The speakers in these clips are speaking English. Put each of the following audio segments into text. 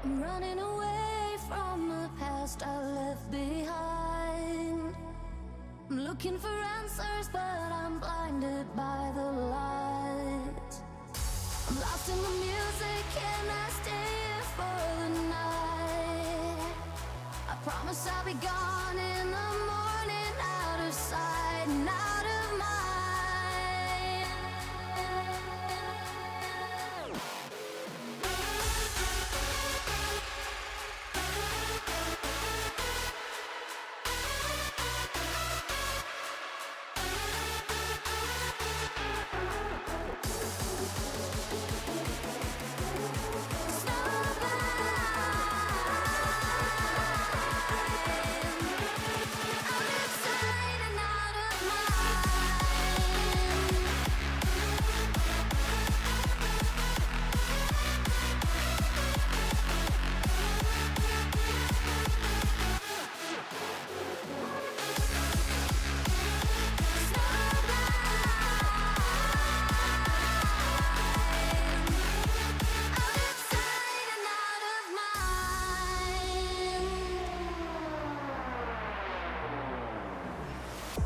I'm running away from the past I left behind. I'm looking for answers, but I'm blinded by the light. I'm lost in the music, can I stay here for the night? I promise I'll be gone in the morning, out of sight and out of mind.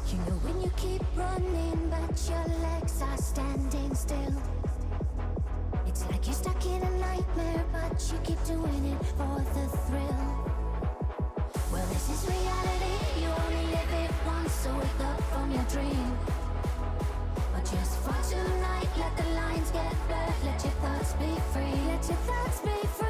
You know when you keep running but your legs are standing still. It's like you're stuck in a nightmare but you keep doing it for the thrill. Well, this is reality, you only live it once, so wake up from your dream. But just for tonight, let the lines get blurred. Let your thoughts be free, let your thoughts be free.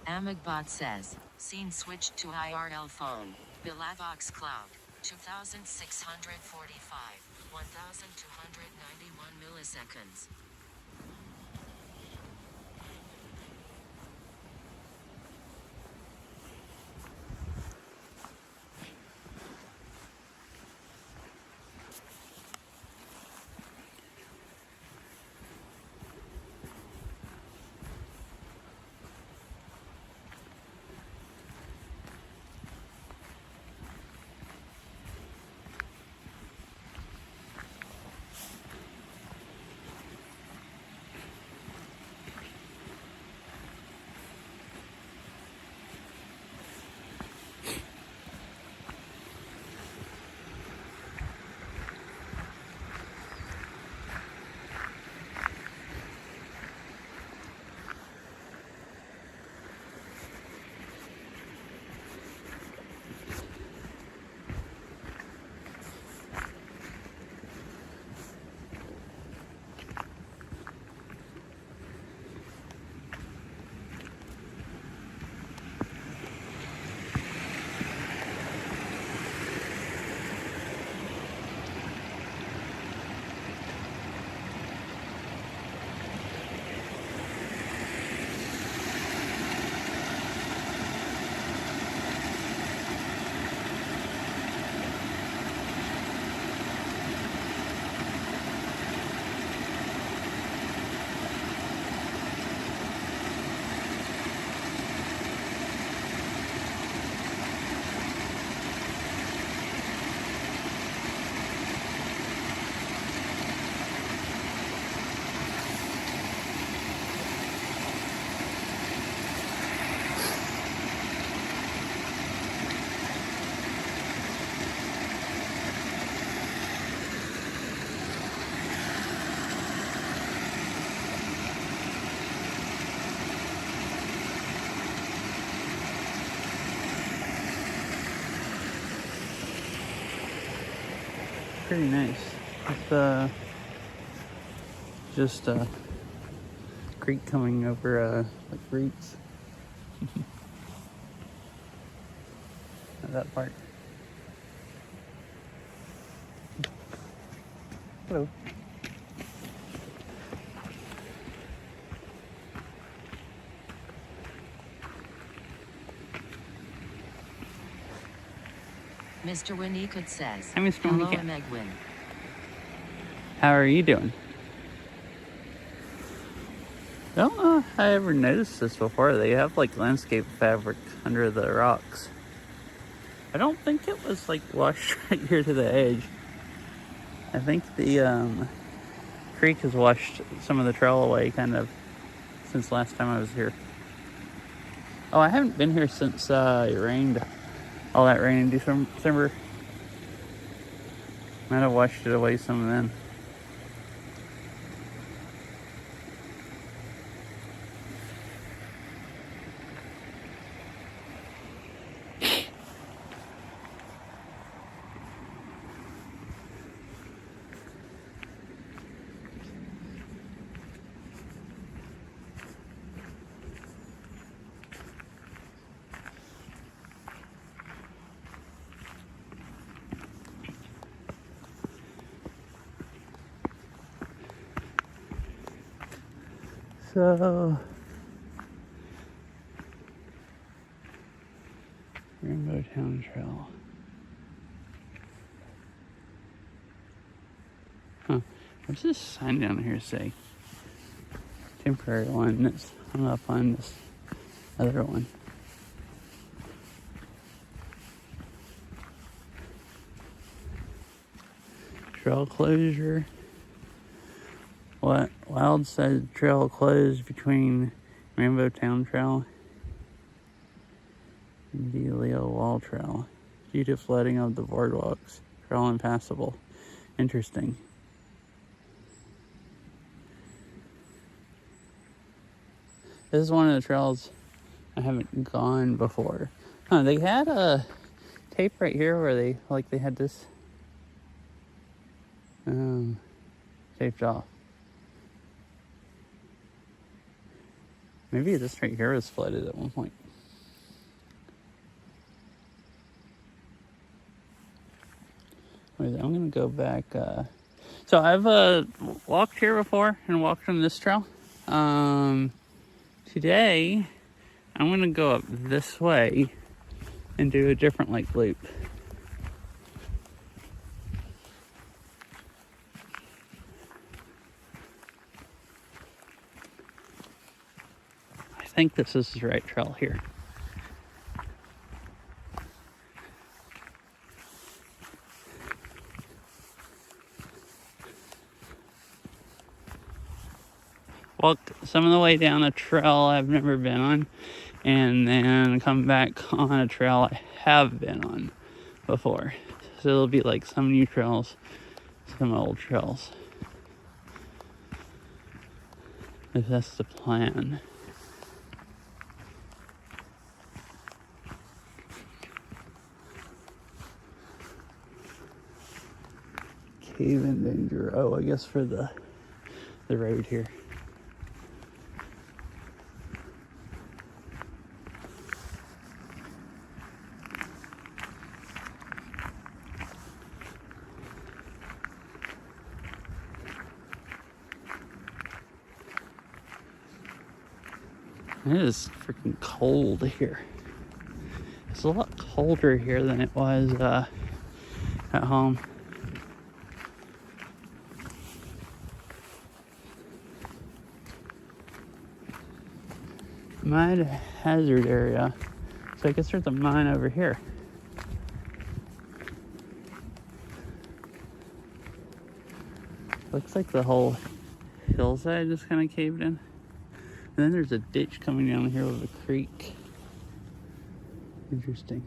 Amigbot says, scene switched to IRL phone. Bilavox Cloud. 2645. 1291 milliseconds. Pretty nice. It's just a creek coming over like roots. That part. Hello. Mr. Winnicott says, Hi, Mr. hello, Winnicott. Megwin. How are you doing? I don't know if I ever noticed this before. They have like landscape fabric under the rocks. I don't think it was like washed right here to the edge. I think the creek has washed some of the trail away kind of since last time I was here. Oh, I haven't been here since it rained. All that rain in December. Might have washed it away some then. So, Rainbow Town Trail. Huh. What's this sign down here say? Temporary one that's hung up on this other one. Trail closure. What? Wild said trail closed between Rainbow Town Trail and Leo Wall Trail due to flooding of the boardwalks. Trail impassable. Interesting. This is one of the trails I haven't gone before. Huh, they had a tape right here where they had this taped off. Maybe this right here was flooded at one point. Wait, I'm gonna go back. So I've walked here before and walked on this trail. Today, I'm gonna go up this way and do a different like loop. I think this is the right trail here. Walked some of the way down a trail I've never been on, and then come back on a trail I have been on before. So it'll be like some new trails, some old trails. If that's the plan. Cave in danger. Oh, I guess for the road here. It is freaking cold here. It's a lot colder here than it was at home. Mine hazard area. So I guess there's a mine over here. Looks like the whole hillside just kind of caved in. And then there's a ditch coming down here with a creek. Interesting.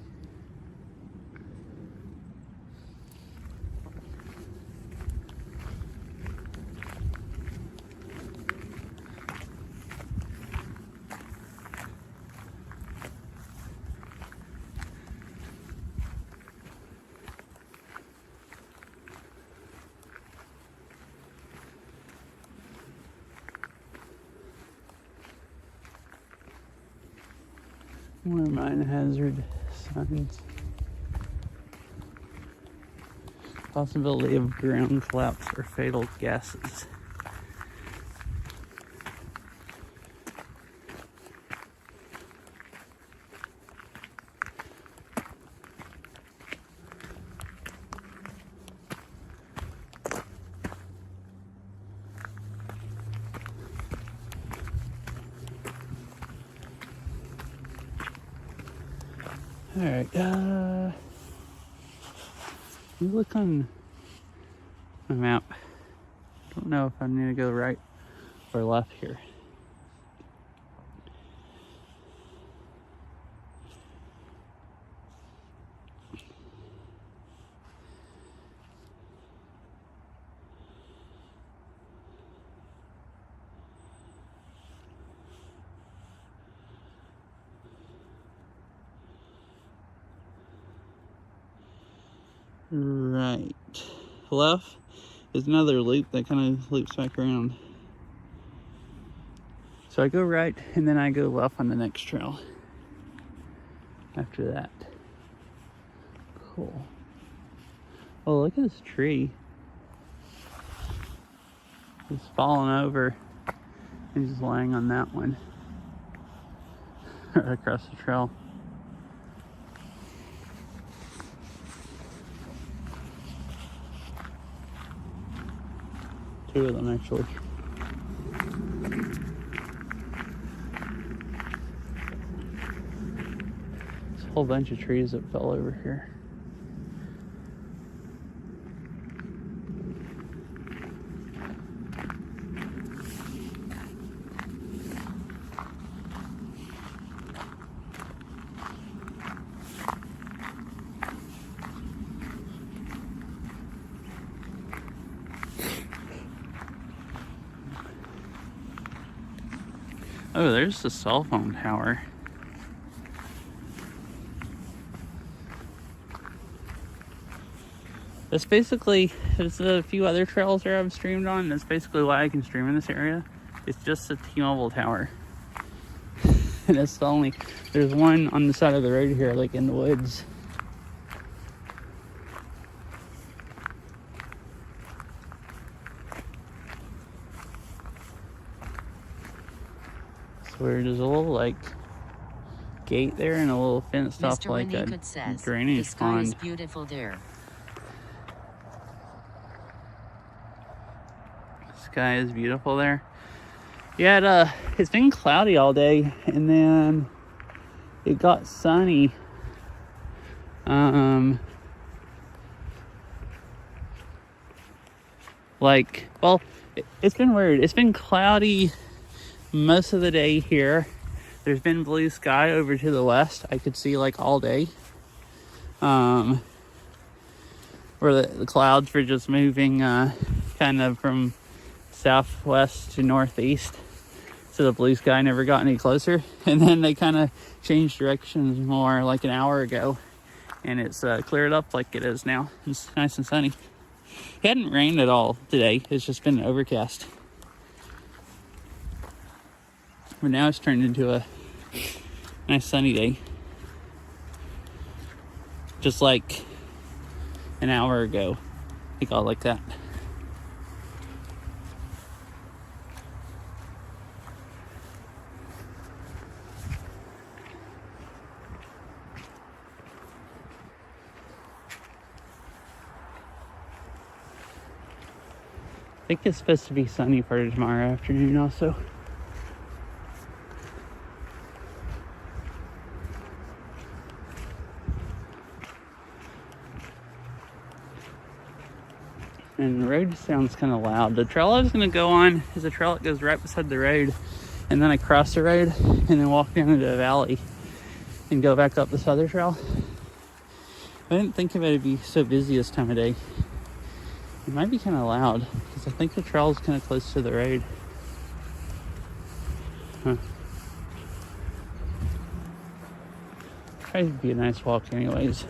More mine hazard signs. Possibility of ground collapse or fatal gases. Alright, you look on my map. I don't know if I need to go right or left here. Right. Left is another loop that kind of loops back around. So I go right and then I go left on the next trail after that. Cool. Oh, look at this tree. It's falling over and just laying on that one right across the trail. Two of them actually. There's a whole bunch of trees that fell over here. Oh, there's the cell phone tower. That's basically, there's a few other trails there I've streamed on. That's basically why I can stream in this area. It's just a T-Mobile tower. And that's the only, there's one on the side of the road here, like in the woods. It's weird, there's a little like gate there and a little fenced off Mr. like a Winnicott says, the drainage sky is pond. beautiful there. Sky is beautiful there. Yeah, it's been cloudy all day, and then it got sunny. Well, it's been weird. It's been cloudy most of the day here. There's been blue sky over to the west. I could see like all day. Where the clouds were just moving kind of from southwest to northeast. So the blue sky never got any closer. And then they kind of changed directions more like an hour ago. And it's cleared up like it is now. It's nice and sunny. It hadn't rained at all today. It's just been overcast. But now it's turned into a nice sunny day. Just like an hour ago, it got like that. I think it's supposed to be sunny for tomorrow afternoon also. And the road sounds kind of loud. The trail I was going to go on is a trail that goes right beside the road. And then I cross the road and then walk down into a valley and go back up this other trail. I didn't think it would be so busy this time of day. It might be kind of loud because I think the trail is kind of close to the road. Huh. Try to be a nice walk anyways.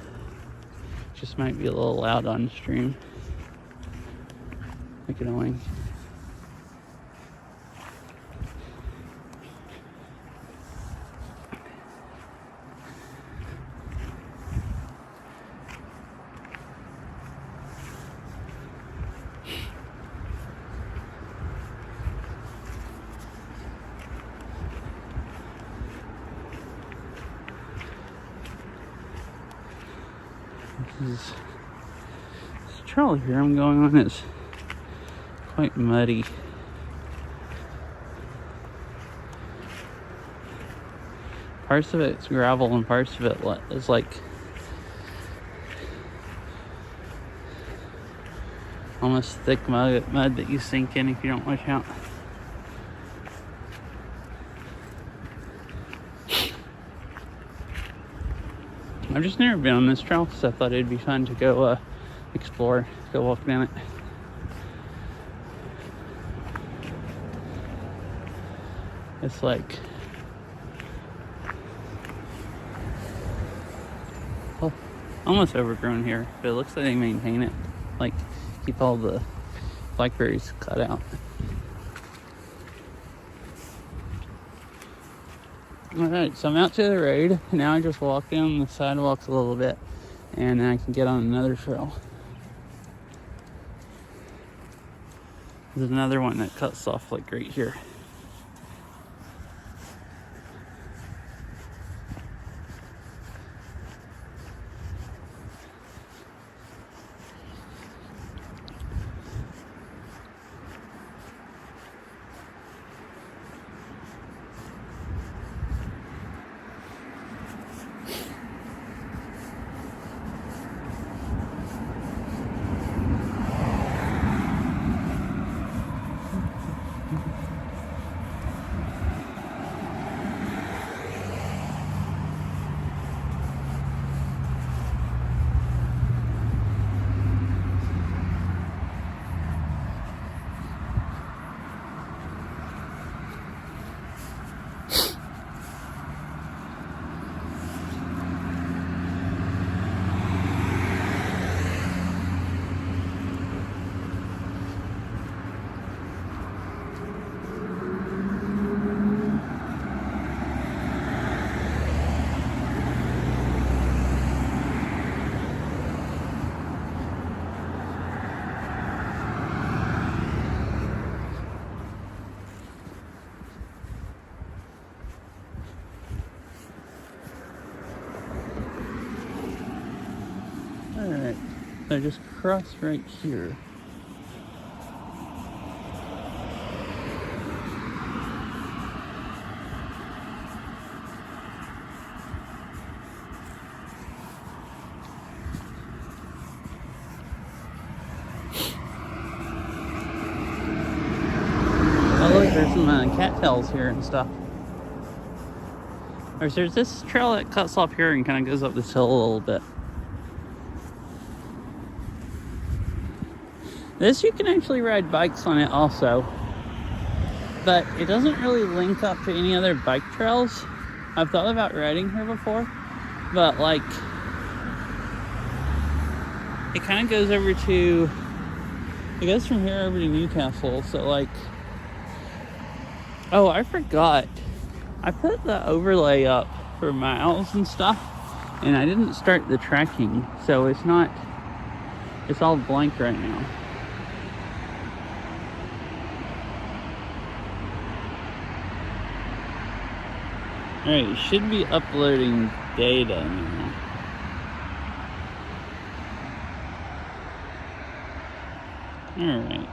Just might be a little loud on stream. Like annoying. This trail here I'm going on is quite muddy. Parts of it's gravel and parts of it is like almost thick mud that you sink in if you don't watch out. I've just never been on this trail because I thought it'd be fun to go explore, go walk down it. It's like, well, almost overgrown here, but it looks like they maintain it. Like, keep all the blackberries cut out. Alright, so I'm out to the road. Now I just walk down the sidewalks a little bit, and then I can get on another trail. There's another one that cuts off like right here. I just cross right here. Oh look, there's some cattails here and stuff. There's this trail that cuts off here and kind of goes up this hill a little bit. This you can actually ride bikes on it also, but it doesn't really link up to any other bike trails. I've thought about riding here before, but like it kind of goes over to, it goes from here over to Newcastle. So like, oh, I forgot. I put the overlay up for miles and stuff, and I didn't start the tracking, so it's all blank right now. Alright, it should be uploading data now. Alright.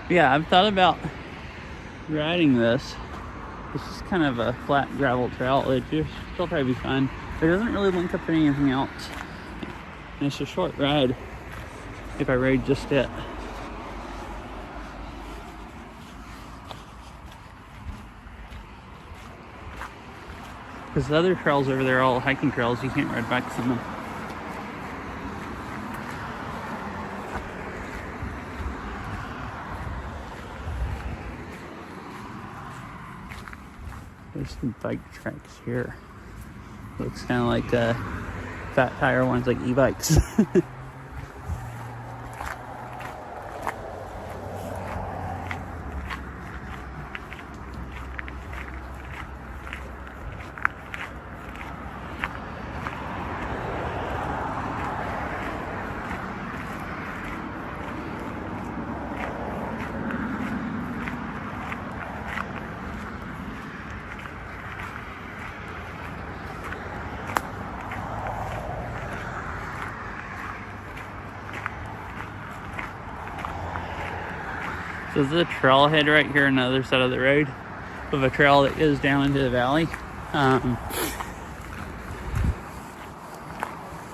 Yeah, I've thought about riding this. It's just kind of a flat gravel trail. It just still probably be fun. But it doesn't really link up to anything else. And it's a short ride if I ride just it. Because the other trails over there are all hiking trails, you can't ride bikes on them. There's some bike tracks here. Looks kind of like fat tire ones, like e-bikes. So there's a trailhead right here on the other side of the road of a trail that goes down into the valley and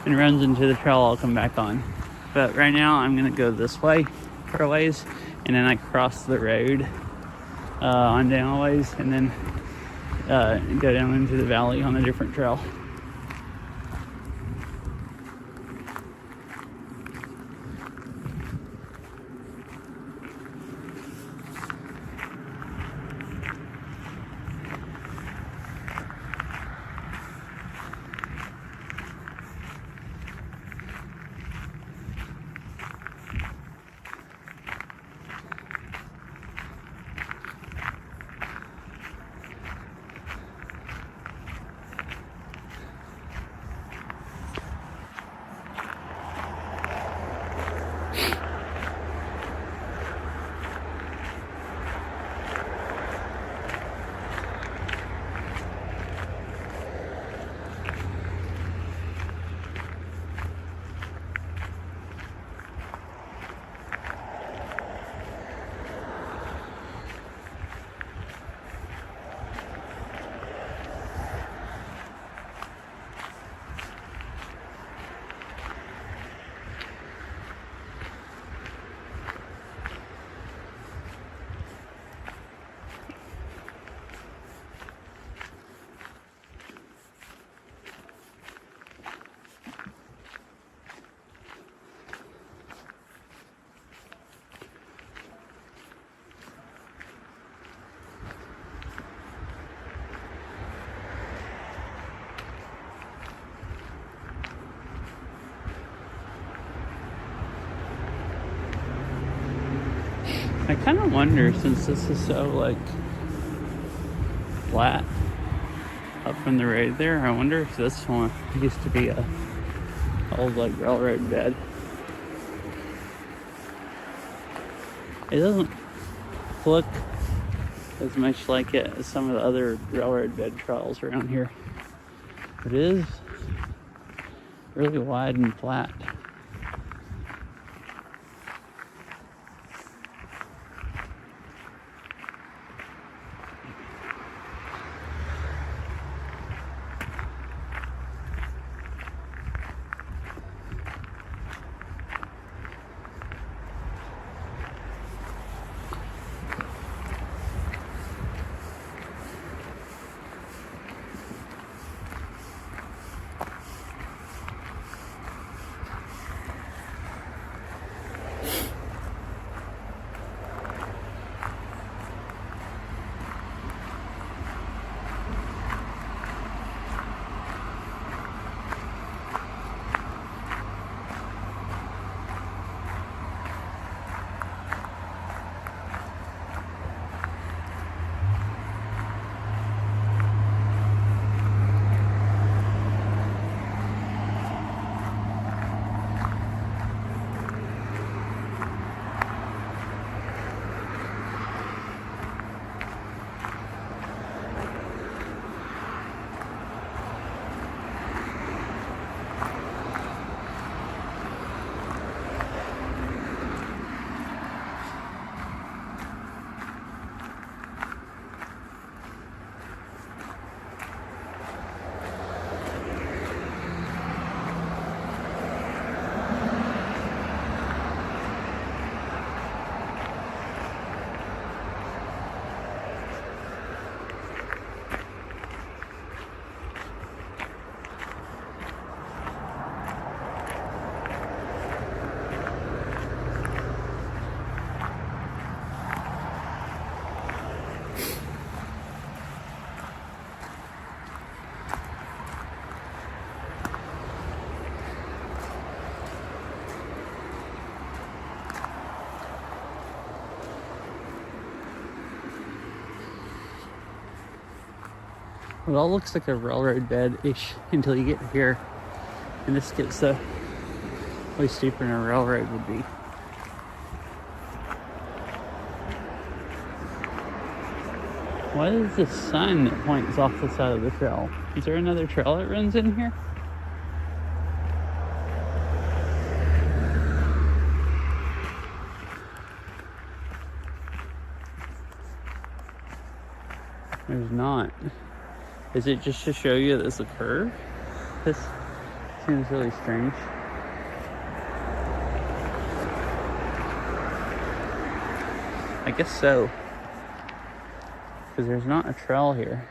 runs into the trail I'll come back on. But right now I'm gonna go this way for a ways, and then I cross the road on down a ways, and then go down into the valley on a different trail. I kind of wonder, since this is so like flat up from the road there, I wonder if this one used to be a old like railroad bed. It doesn't look as much like it as some of the other railroad bed trails around here. It is really wide and flat. It all looks like a railroad bed-ish until you get here. And this gets way steeper than a railroad would be. What is this sign that points off the side of the trail? Is there another trail that runs in here? There's not. Is it just to show you there's a curve? This seems really strange. I guess so. Because there's not a trail here.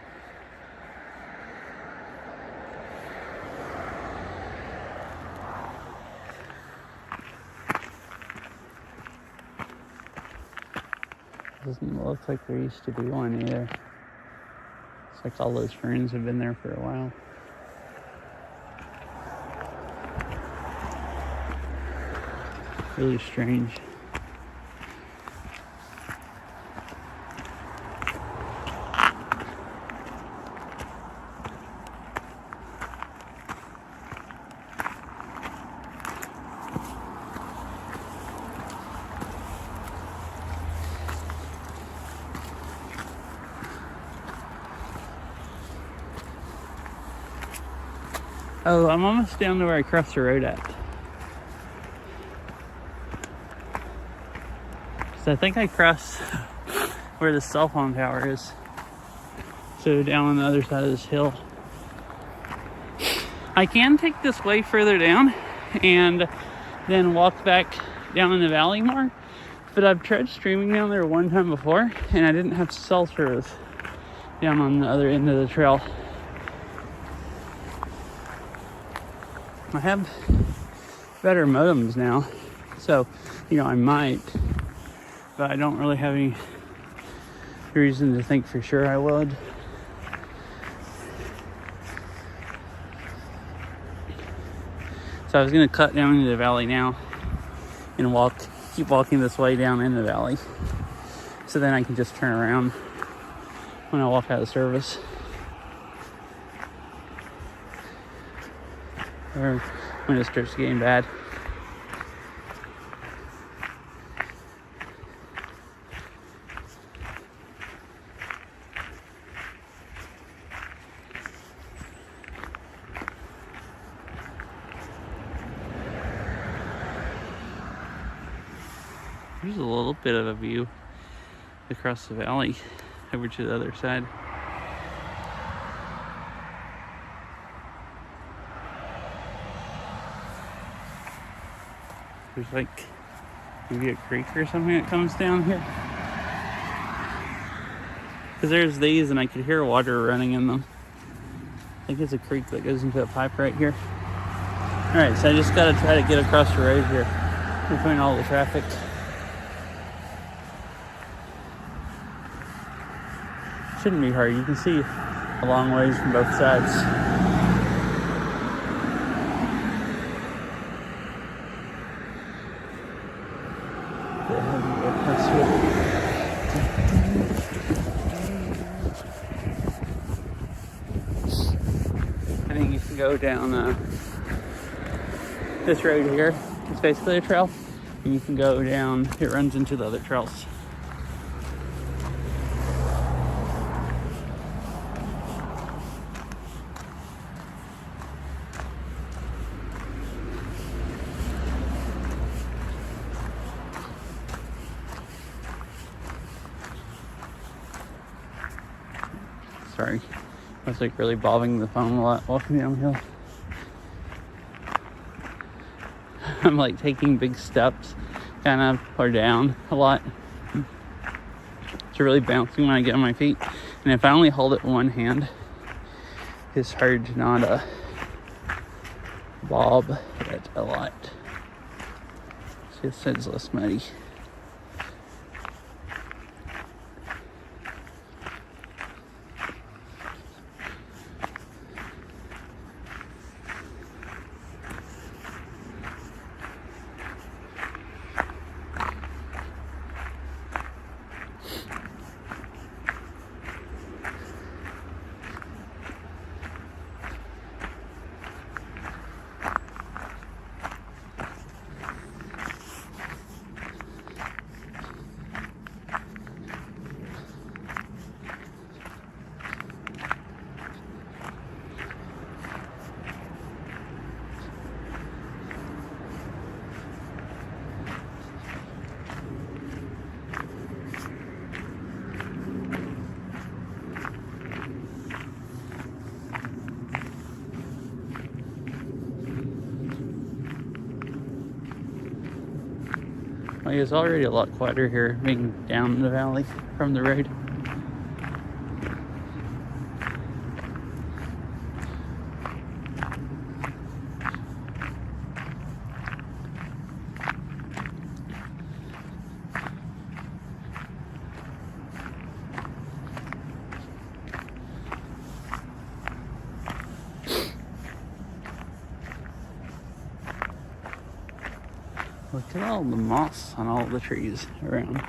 Doesn't look like there used to be one either. It's like all those ferns have been there for a while. Really strange. Oh, I'm almost down to where I crossed the road at. So I think I crossed where the cell phone tower is. So down on the other side of this hill. I can take this way further down and then walk back down in the valley more. But I've tried streaming down there one time before and I didn't have cell service down on the other end of the trail. I have better modems now, so, I might, but I don't really have any reason to think for sure I would. So I was going to cut down into the valley now and keep walking this way down in the valley, so then I can just turn around when I walk out of service. Or when it starts getting bad. There's a little bit of a view across the valley over to the other side. There's like maybe a creek or something that comes down here. Because there's these and I could hear water running in them. I think it's a creek that goes into a pipe right here. Alright, so I just gotta try to get across the road here between all the traffic. Shouldn't be hard. You can see a long ways from both sides. I think you can go down this road here. It's basically a trail. And you can go down, it runs into the other trails. Sorry, I was like really bobbing the phone a lot walking downhill. I'm like taking big steps, kind of, or down a lot. It's really bouncing when I get on my feet. And if I only hold it in one hand, it's hard to not bob it a lot. See, it says less muddy. Well, it's already a lot quieter here, being down the valley from the road. Look at all the moss on all the trees around.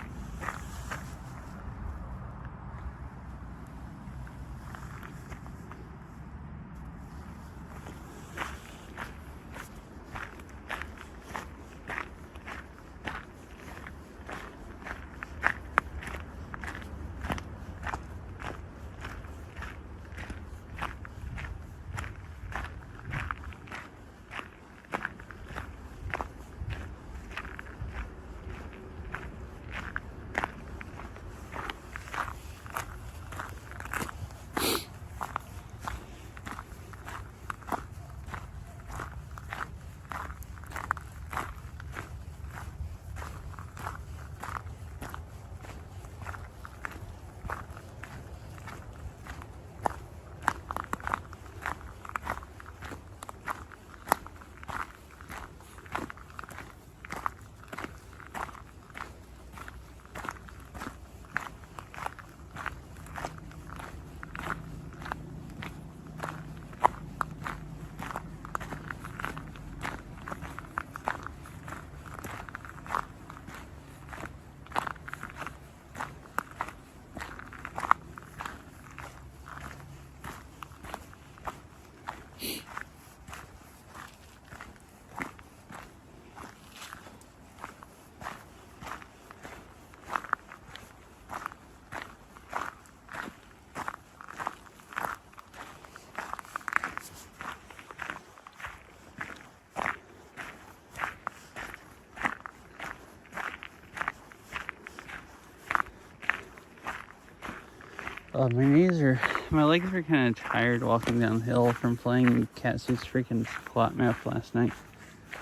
My legs are kind of tired walking downhill from playing Catsu's freaking plot map last night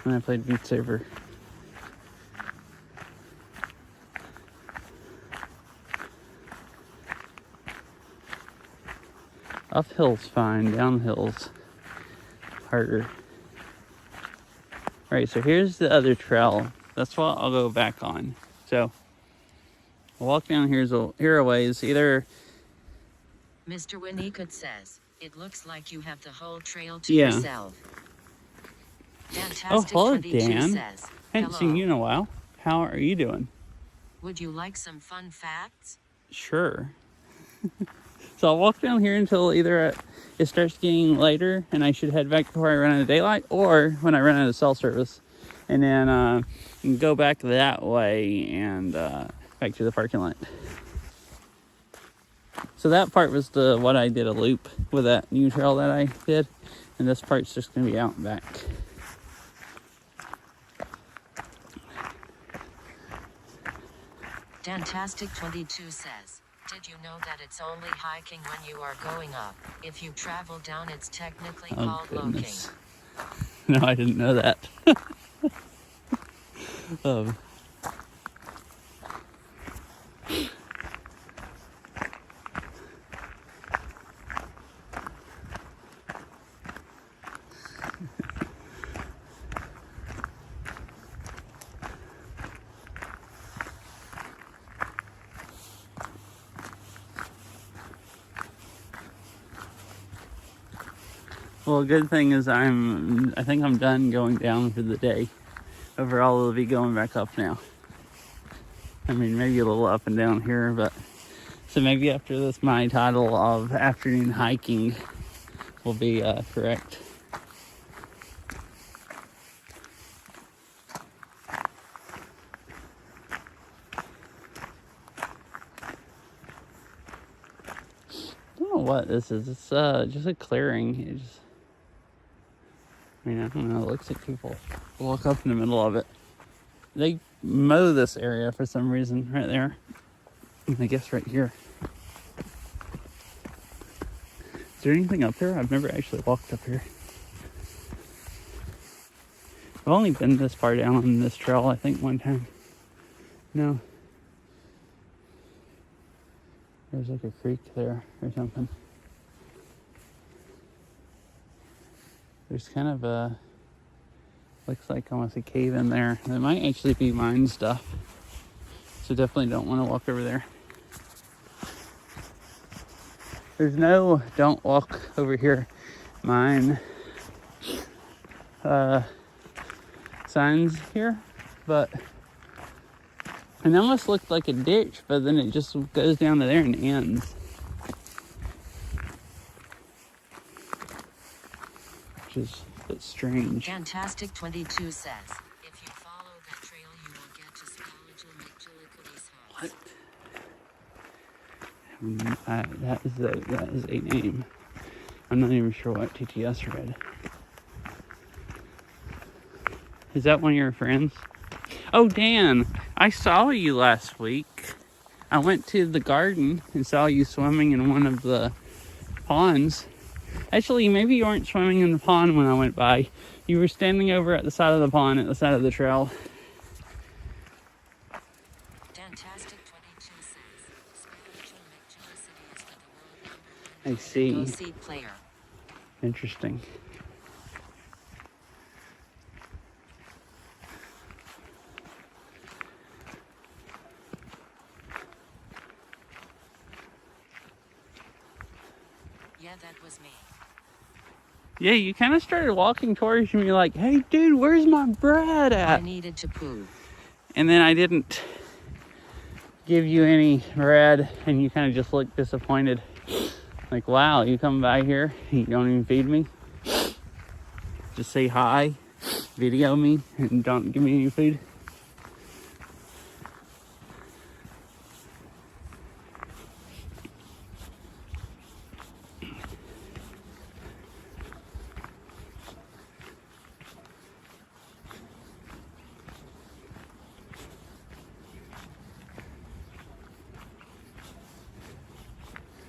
when I played Beat Saber. Uphill's fine, downhill's harder. Alright, so here's the other trail. That's what I'll go back on. So, I'll walk down here a ways. Either... Mr. Winnicott says, it looks like you have the whole trail to yourself. Oh, hello, Dan. Says, Haven't seen you in a while. How are you doing? Would you like some fun facts? Sure. So I'll walk down here until either it starts getting lighter and I should head back before I run out of daylight, or when I run out of cell service. And then go back that way and back to the parking lot. So that part was what I did a loop with that new trail that I did. And this part's just going to be out and back. Dantastic22 says, did you know that it's only hiking when you are going up? If you travel down, it's technically called goodness. Loking. No, I didn't know that. Well, good thing is I think I'm done going down for the day. Overall, it'll be going back up now. I mean, maybe a little up and down here, but... So maybe after this, my title of afternoon hiking will be correct. I don't know what this is. It's just a clearing. I don't know. It looks like people walk up in the middle of it. They mow this area for some reason right there. I guess right here. Is there anything up here? I've never actually walked up here. I've only been this far down on this trail, I think, one time. No. There's like a creek there or something. There's kind of a, looks like almost a cave in there. There might actually be mine stuff. So definitely don't want to walk over there. There's no don't walk over here mine signs here, but it almost looked like a ditch, but then it just goes down to there and ends. Which is a bit strange. Dantastic22 says, if you follow that trail, you will get to Spalajal house. What? That is a name. I'm not even sure what TTS read. Is that one of your friends? Oh, Dan, I saw you last week. I went to the garden and saw you swimming in one of the ponds. Actually, maybe you weren't swimming in the pond when I went by. You were standing over at the side of the pond, at the side of the trail. Dantastic22 says, I see. Go see player. Interesting. Yeah, that was me. Yeah, you kind of started walking towards me like, hey, dude, where's my bread at? I needed to poo. And then I didn't give you any bread, and you kind of just looked disappointed. Like, wow, you come by here, you don't even feed me? Just say hi, video me, and don't give me any food?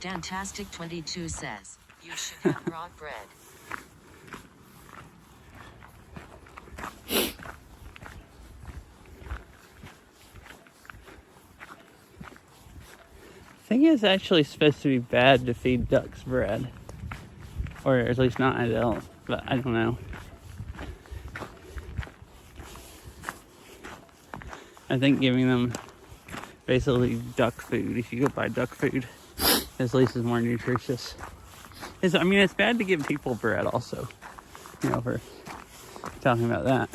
Dantastic22 says, you should have brought bread. I think it's actually supposed to be bad to feed ducks bread. Or at least not adult, but I don't know. I think giving them basically duck food, if you go buy duck food, at least is more nutritious. I mean, it's bad to give people bread also, for talking about that.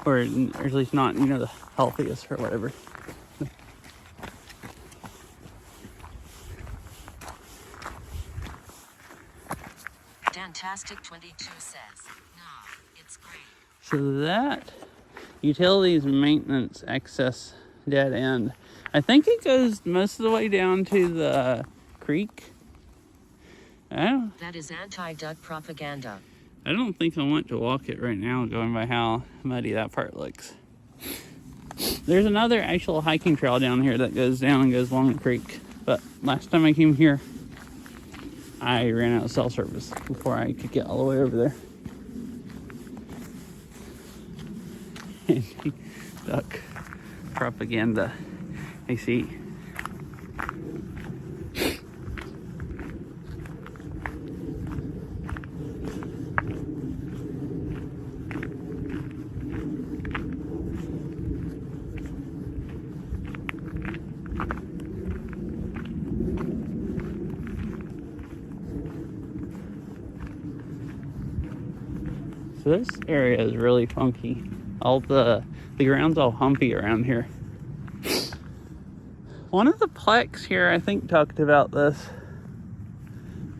Or at least not, the healthiest or whatever. Dantastic22 says, nah, it's great. So that utilities maintenance excess dead end, I think it goes most of the way down to the creek. That is anti-duck propaganda. I don't think I want to walk it right now, going by how muddy that part looks. There's another actual hiking trail down here that goes down and goes along the creek. But last time I came here, I ran out of cell service before I could get all the way over there. Duck propaganda, I see. So this area is really funky. All the ground's all humpy around here. One of the plaques here, I think, talked about this.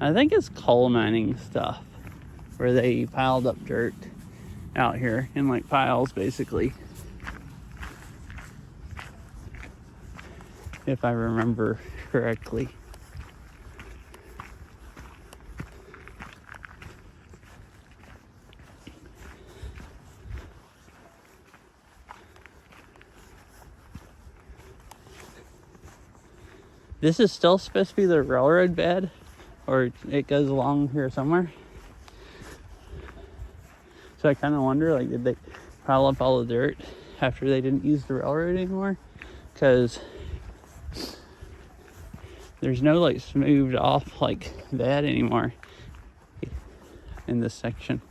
I think it's coal mining stuff, where they piled up dirt out here in like piles, basically. If I remember correctly. This is still supposed to be the railroad bed, or it goes along here somewhere. So I kind of wonder, like, did they pile up all the dirt after they didn't use the railroad anymore? Because there's no, like, smoothed off like that anymore in this section.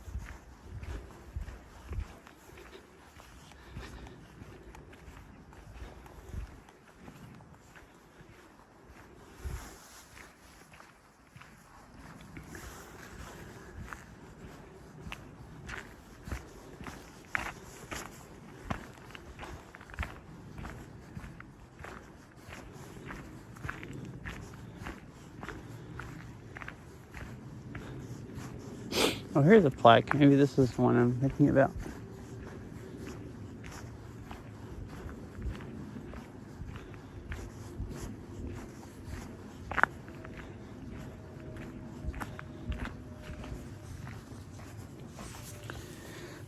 Oh, here's a plaque. Maybe this is the one I'm thinking about.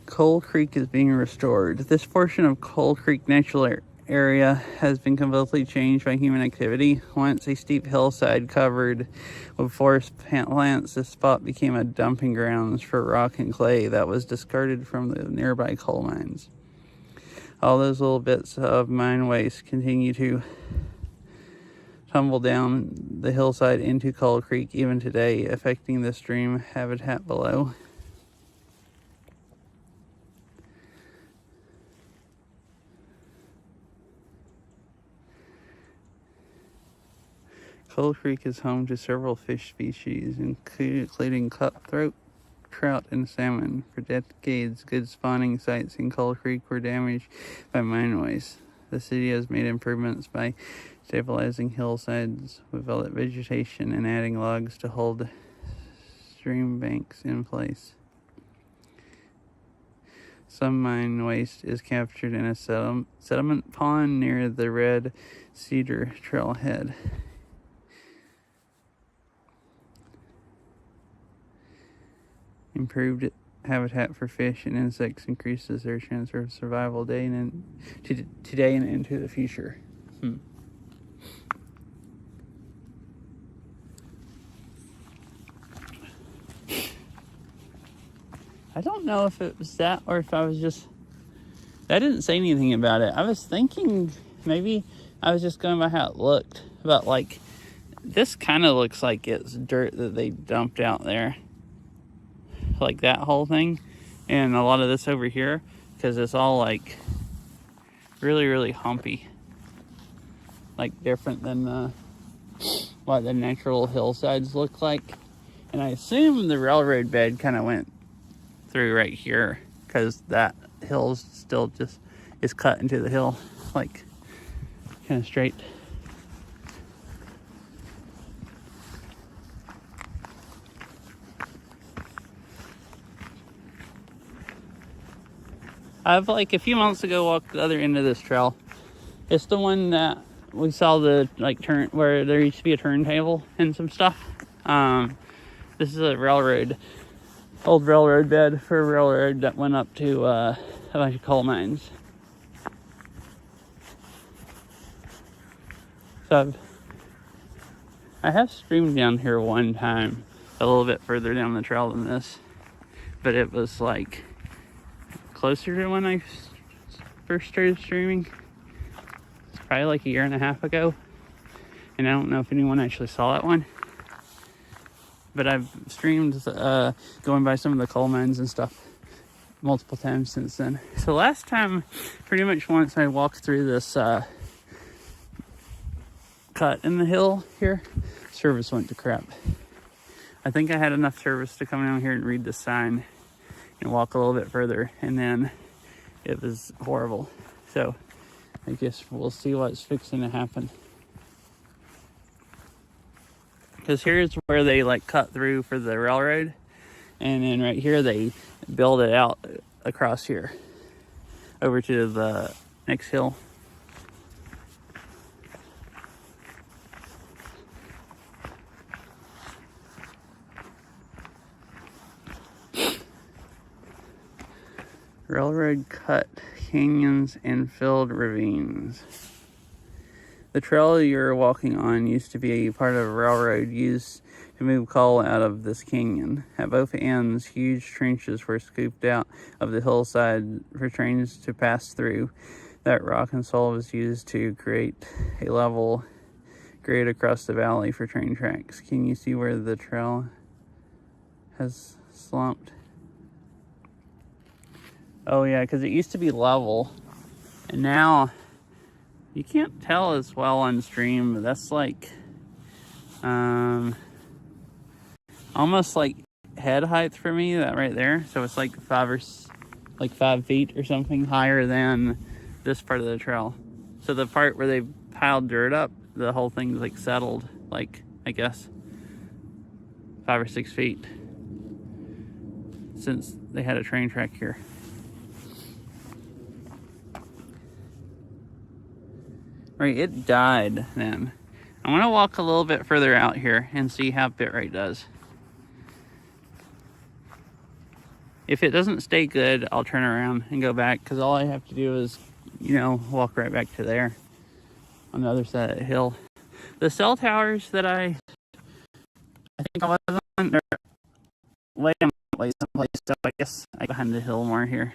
Coal Creek is being restored. This portion of Coal Creek Natural Area has been completely changed by human activity. Once a steep hillside covered with forest plants, this spot became a dumping grounds for rock and clay that was discarded from the nearby coal mines. All those little bits of mine waste continue to tumble down the hillside into Coal Creek even today, affecting the stream habitat below. Coal Creek is home to several fish species, including cutthroat, trout, and salmon. For decades, good spawning sites in Coal Creek were damaged by mine waste. The city has made improvements by stabilizing hillsides with vegetation and adding logs to hold stream banks in place. Some mine waste is captured in a sediment pond near the Red Cedar Trailhead. Improved habitat for fish and insects increases their chance of survival today and into the future. I don't know if it was that or if I was just... I didn't say anything about it. I was thinking maybe I was just going by how it looked. But like, this kind of looks like it's dirt that they dumped out there. Like that whole thing. And a lot of this over here. Because it's all like really, really humpy. Like different than what the natural hillsides look like. And I assume the railroad bed kind of went through right here. Because that hill's still just is cut into the hill. Like kind of straight. I've like a few months ago walked the other end of this trail. It's the one that we saw the like turn where there used to be a turntable and some stuff. This is a railroad, old railroad bed for a railroad that went up to a bunch of coal mines. So I have streamed down here one time, a little bit further down the trail than this, but it was like closer to when I first started streaming. It's probably like a year and a half ago, and I don't know if anyone actually saw that one. But I've streamed going by some of the coal mines and stuff multiple times since then. So last time, pretty much once I walked through this cut in the hill here, service went to crap. I think I had enough service to come down here and read the sign and walk a little bit further, and then it was horrible. So I guess we'll see what's fixing to happen. Because here's where they like cut through for the railroad, and then right here they build it out across here over to the next hill. Railroad cut canyons and filled ravines. The trail you're walking on used to be part of a railroad used to move coal out of this canyon. At both ends, huge trenches were scooped out of the hillside for trains to pass through. That rock and soil was used to create a level grade across the valley for train tracks. Can you see where the trail has slumped? Oh yeah, because it used to be level, and now you can't tell as well on stream, but that's like almost like head height for me, that right there. So it's like 5 feet or something higher than this part of the trail. So the part where they piled dirt up, the whole thing's like settled, like I guess 5 or 6 feet since they had a train track here. Right, it died then. I'm gonna walk a little bit further out here and see how bitrate does. If it doesn't stay good, I'll turn around and go back, because all I have to do is, walk right back to there on the other side of the hill. The cell towers that I think I was on, they're way someplace, so I guess I go behind the hill more here.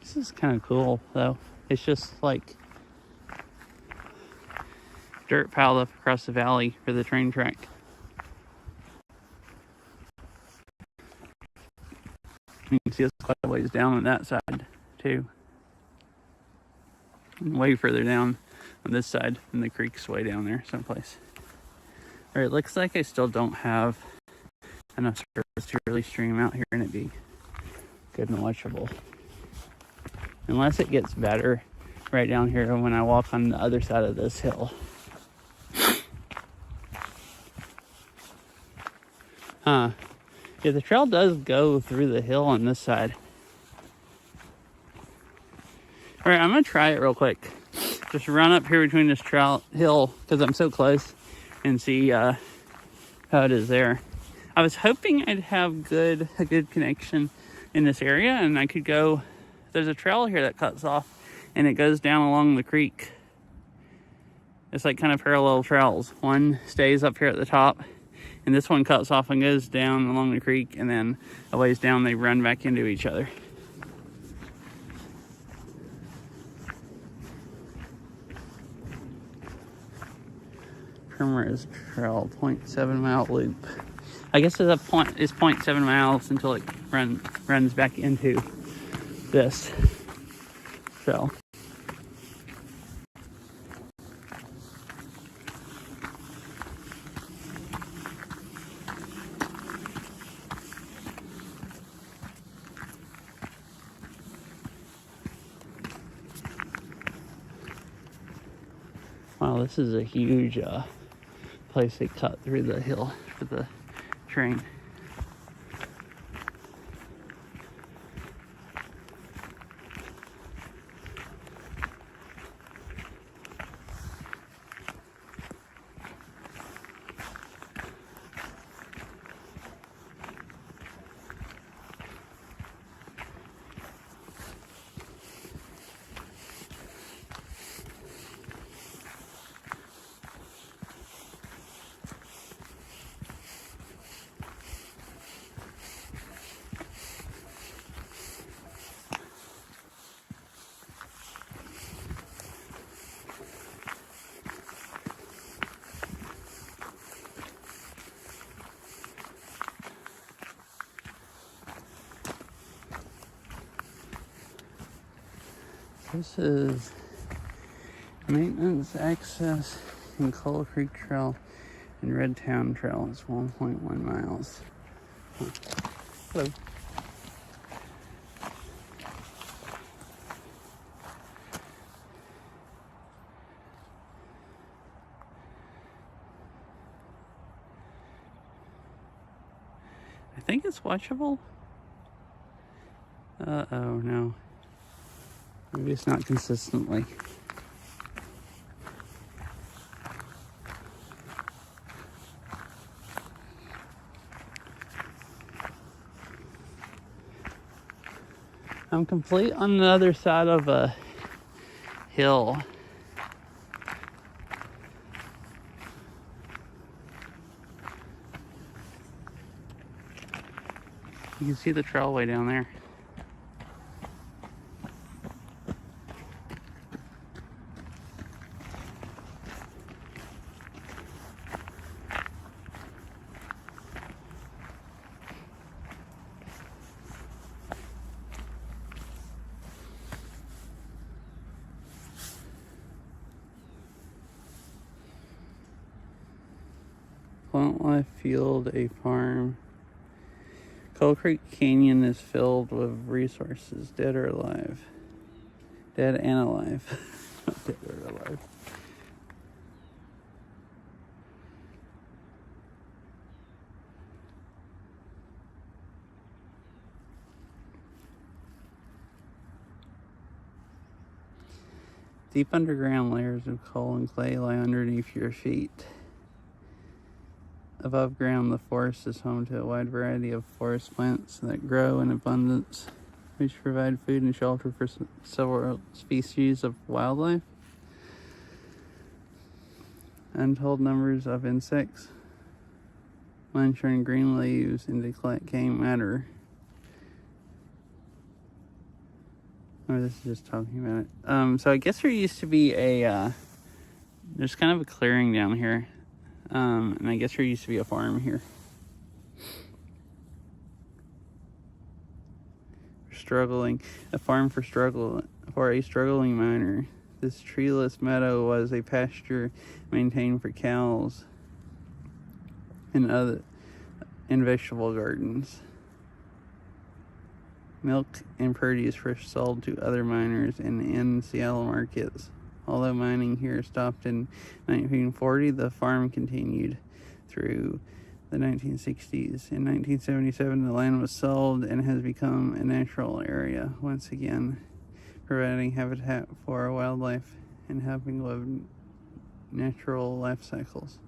This is kind of cool though. It's just like dirt piled up across the valley for the train track. You can see it's quite a ways down on that side too. And way further down on this side, and the creek's way down there someplace. Alright, looks like I still don't have enough service to really stream out here and it be good and watchable. Unless it gets better right down here when I walk on the other side of this hill. Yeah, the trail does go through the hill on this side. All right, I'm gonna try it real quick. Just run up here between this hill because I'm so close, and see how it is there. I was hoping I'd have a good connection in this area, and I could go. There's a trail here that cuts off, and it goes down along the creek. It's like kind of parallel trails. One stays up here at the top, and this one cuts off and goes down along the creek, and then a ways down they run back into each other. Primrose Trail, 0.7 mile loop. I guess it's 0.7 miles until it runs back into this trail. Wow, this is a huge place they cut through the hill for the train. This is Maintenance Access in Coal Creek Trail and Red Town Trail. It's 1.1 miles. Hello. I think it's watchable. Uh-oh, no. Maybe it's not consistently. I'm complete on the other side of a hill. You can see the trail way down there. Plant Life Field, a farm. Coal Creek Canyon is filled with resources, dead or alive. Dead and alive. Not dead or alive. Deep underground layers of coal and clay lie underneath your feet. Above ground, the forest is home to a wide variety of forest plants that grow in abundance, which provide food and shelter for several species of wildlife. Untold numbers of insects munching green leaves and decaying matter. Oh, this is just talking about it. So I guess there used to be there's kind of a clearing down here. And I guess there used to be a farm here. A farm for a struggling miner. This treeless meadow was a pasture maintained for cows and vegetable gardens. Milk and produce were sold to other miners and in Seattle markets. Although mining here stopped in 1940, the farm continued through the the 1960s. In 1977, the land was sold and has become a natural area once again, providing habitat for wildlife and helping live natural life cycles.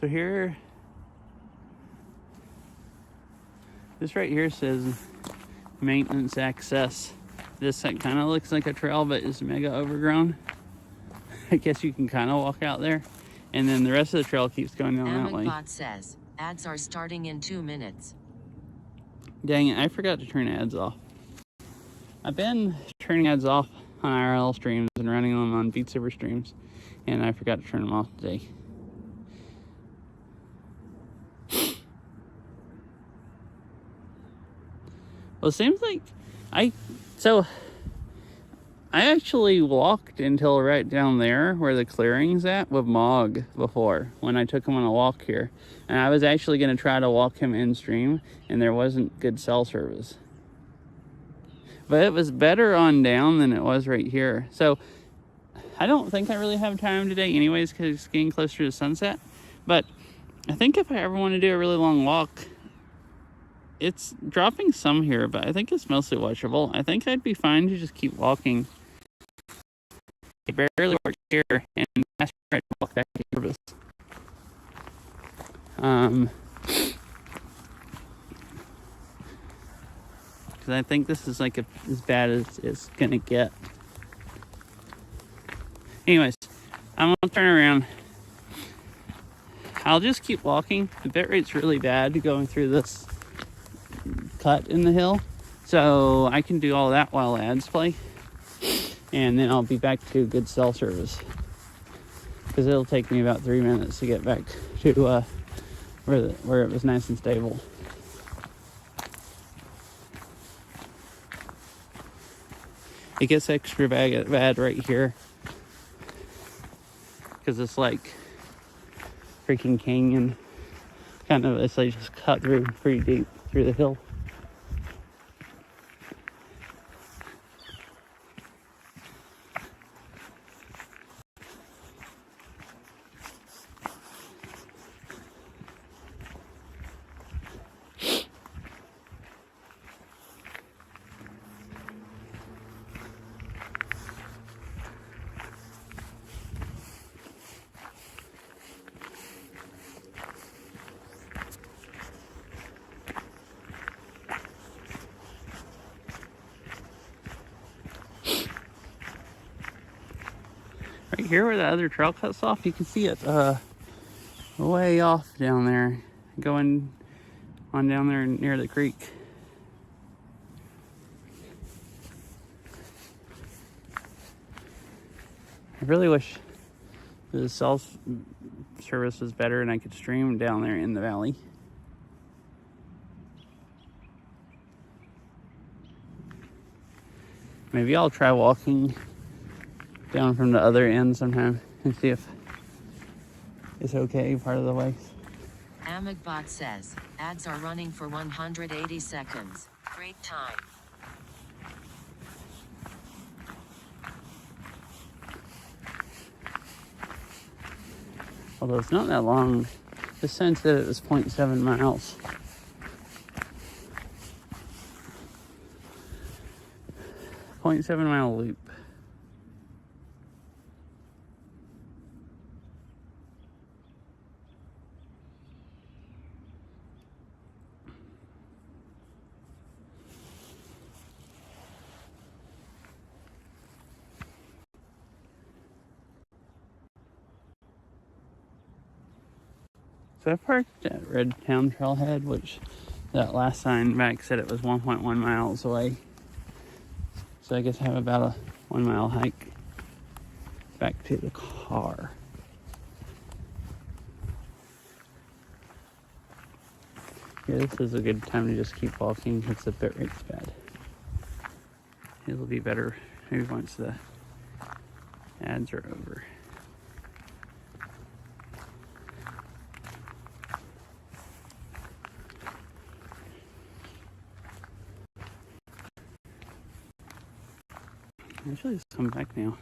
So here, this right here says maintenance access. This kind of looks like a trail, but is mega overgrown. I guess you can kind of walk out there, and then the rest of the trail keeps going down that way. Amagbot says, ads are starting in 2 minutes. Dang it, I forgot to turn ads off. I've been turning ads off on IRL streams and running them on Beat Saber streams, and I forgot to turn them off today. Well, it seems like I actually walked until right down there where the clearing's at with Mog before, when I took him on a walk here. And I was actually going to try to walk him in stream, and there wasn't good cell service. But it was better on down than it was right here. So I don't think I really have time today anyways, because it's getting closer to sunset. But I think if I ever want to do a really long walk, it's dropping some here, but I think it's mostly watchable. I think I'd be fine to just keep walking. I barely work here, and I try to walk back to service. Because I think this is like as bad as it's gonna get. Anyways, I'm gonna turn around. I'll just keep walking. The bitrate's really bad going through this cut in the hill, so I can do all that while ads play, and then I'll be back to good cell service, because it'll take me about 3 minutes to get back to where it was nice and stable. It gets extra bad right here because it's like freaking canyon, kind of. It's like just cut through pretty deep through the hill. Right here where the other trail cuts off, you can see it way off down there, going on down there near the creek. I really wish the cell service was better and I could stream down there in the valley. Maybe I'll try walking down from the other end sometime and see if it's okay part of the way. Amagbot says, ads are running for 180 seconds. Great time. Although it's not that long. The sign said it was 0.7 miles. .7 mile loop. So I parked at Red Town Trailhead, which that last sign back said it was 1.1 miles away. So I guess I have about a 1 mile hike back to the car. Yeah, this is a good time to just keep walking because the bit rate's bad. It'll be better maybe once the ads are over. Actually, just come back now.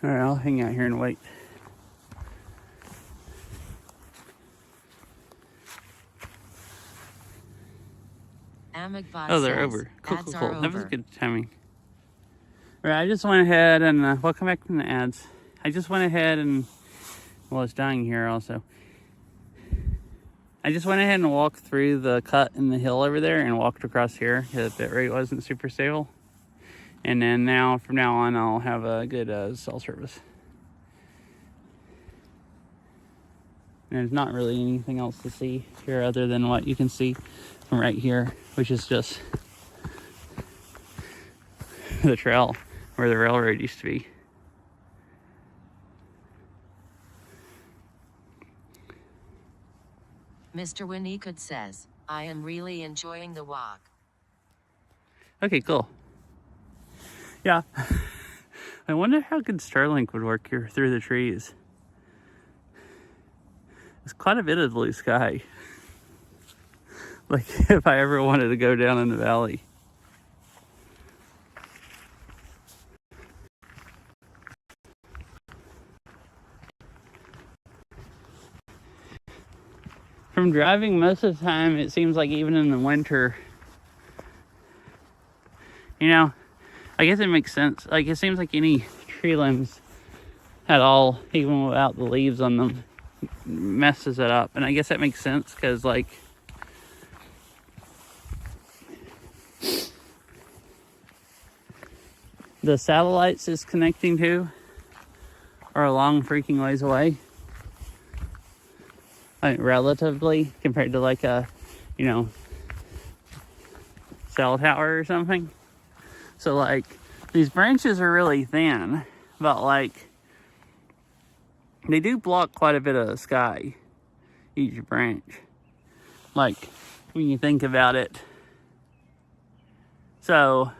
Alright, I'll hang out here and wait. Amigbot Oh, they're says, over. Cool, ads cool, are cool. That was over. good timing. Alright, I just went ahead and welcome back from the ads. I just went ahead and, well, it's dying here also. I just went ahead and walked through the cut in the hill over there and walked across here because the rate wasn't super stable. And then now, from now on, I'll have a good cell service. And there's not really anything else to see here other than what you can see from right here, which is just the trail where the railroad used to be. Mr. Winnicott says, I am really enjoying the walk. Okay, cool. Yeah. I wonder how good Starlink would work here through the trees. There's quite a bit of blue sky. Like if I ever wanted to go down in the valley. From driving most of the time, it seems like even in the winter, you know, I guess it makes sense. Like it seems like any tree limbs at all, even without the leaves on them, messes it up. And I guess that makes sense because like the satellites it's connecting to are a long freaking ways away. Like relatively compared to like a, you know, cell tower or something. So like these branches are really thin, but like they do block quite a bit of the sky, each branch. Like when you think about it. So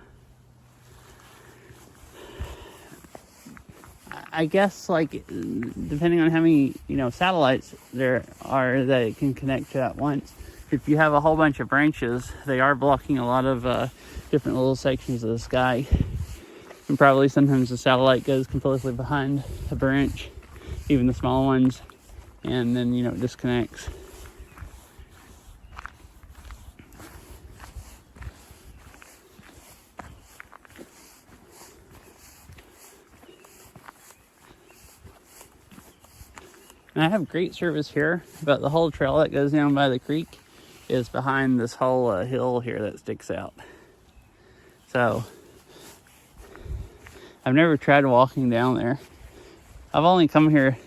I guess like depending on how many, you know, satellites there are that it can connect to at once, if you have a whole bunch of branches, they are blocking a lot of different little sections of the sky. And probably sometimes the satellite goes completely behind a branch, even the small ones, and then, you know, it disconnects. And I have great service here, but the whole trail that goes down by the creek is behind this whole hill here that sticks out. So I've never tried walking down there. I've only come here.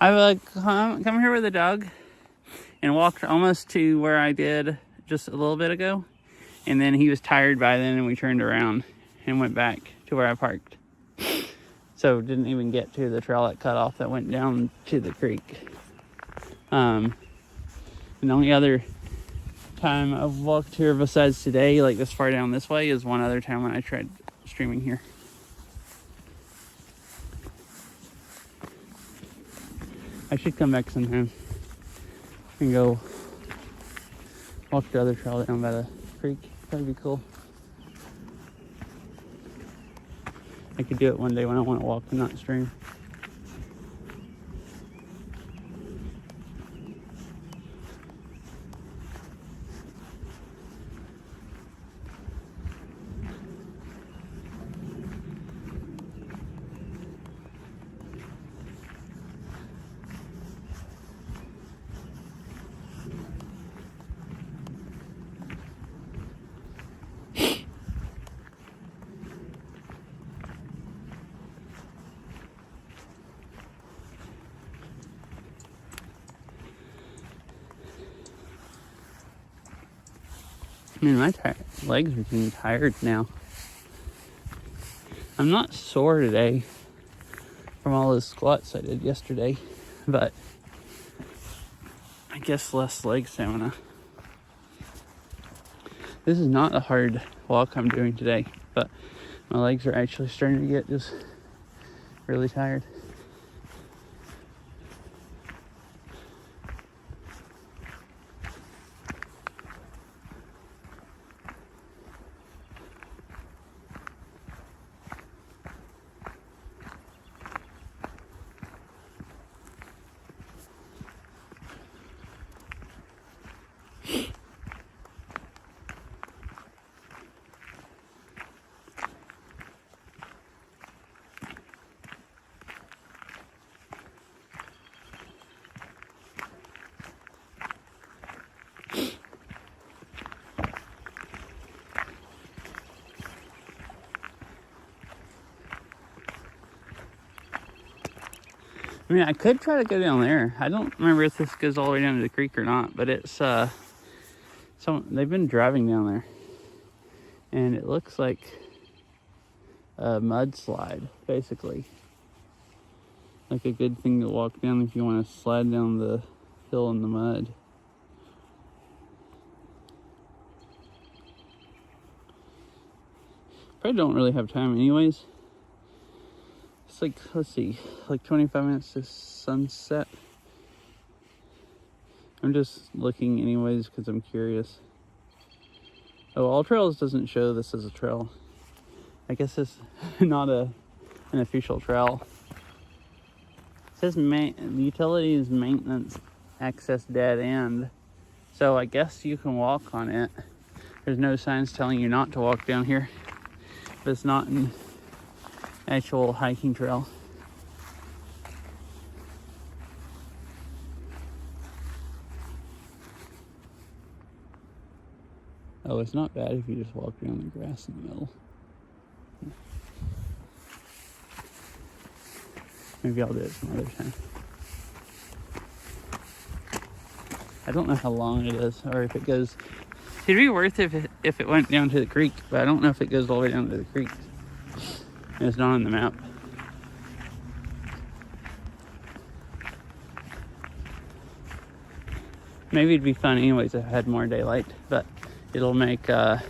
I've come here with a dog and walked almost to where I did just a little bit ago, and then he was tired by then, and we turned around and went back to where I parked. So didn't even get to the trail that cut off that went down to the creek. And the only other time I've walked here besides today, like this far down this way, is one other time when I tried streaming here. I should come back sometime and go walk the other trail down by the creek. That'd be cool. I could do it one day when I want to walk and not stream. Man, my legs are getting tired now. I'm not sore today from all those squats I did yesterday, but I guess less leg stamina. This is not a hard walk I'm doing today, but my legs are actually starting to get just really tired. I mean, I could try to go down there. I don't remember if this goes all the way down to the creek or not, but it's, they've been driving down there. And it looks like a mudslide, basically. Like a good thing to walk down if you want to slide down the hill in the mud. Probably don't really have time anyways. It's like, let's see, like 25 minutes to sunset. I'm just looking anyways because I'm curious. Oh, All Trails doesn't show this as a trail. I guess it's not an official trail. It says the utilities maintenance access dead end. So I guess you can walk on it. There's no signs telling you not to walk down here. But it's not an actual hiking trail. Oh, it's not bad if you just walk around the grass in the middle. Maybe I'll do it some other time. I don't know how long it is, or if it goes. It'd be worth it if it went down to the creek, but I don't know if it goes all the way down to the creek. And it's not on the map. Maybe it'd be fun anyways if I had more daylight, but it'll make the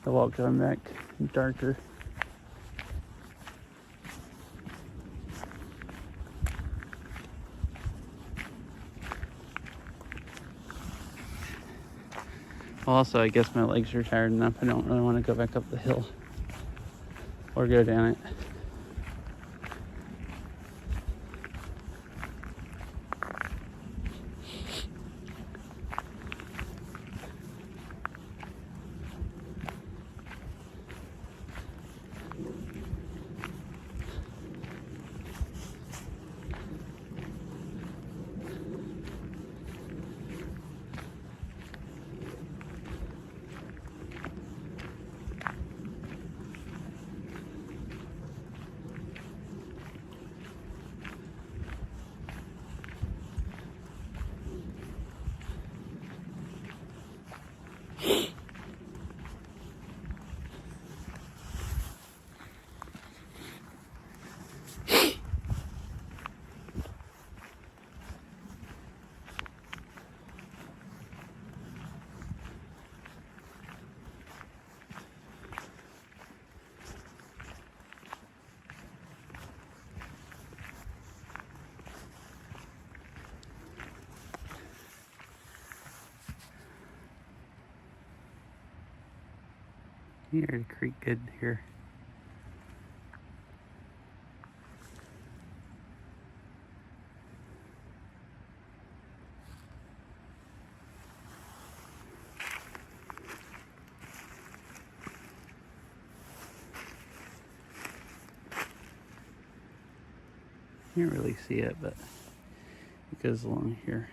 walk going back darker. Also, I guess my legs are tired enough. I don't really want to go back up the hill or go down it. You hear the creek good here. You can't really see it, but it goes along here.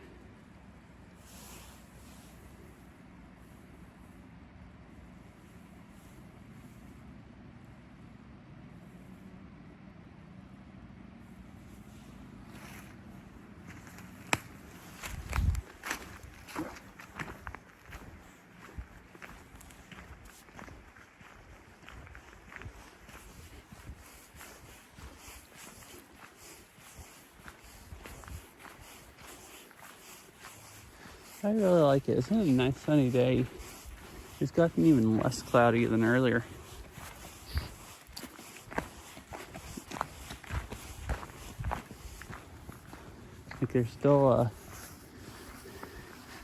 I really like it. It's a nice sunny day. It's gotten even less cloudy than earlier. Like there's still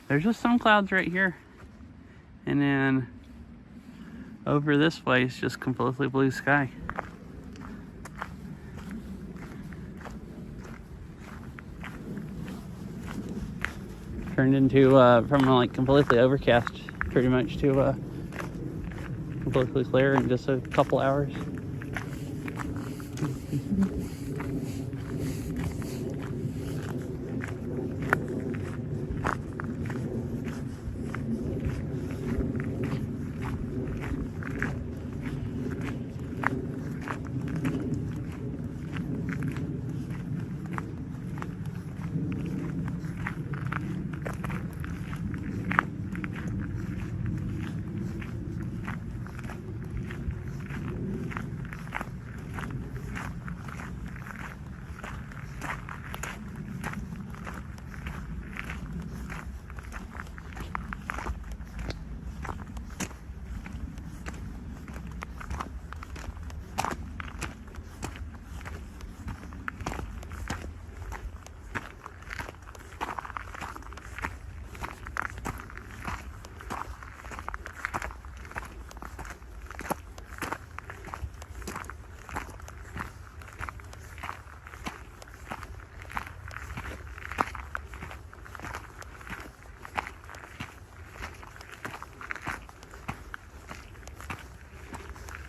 there's just some clouds right here. And then over this way is just completely blue sky. Turned into from like completely overcast pretty much to completely clear in just a couple hours.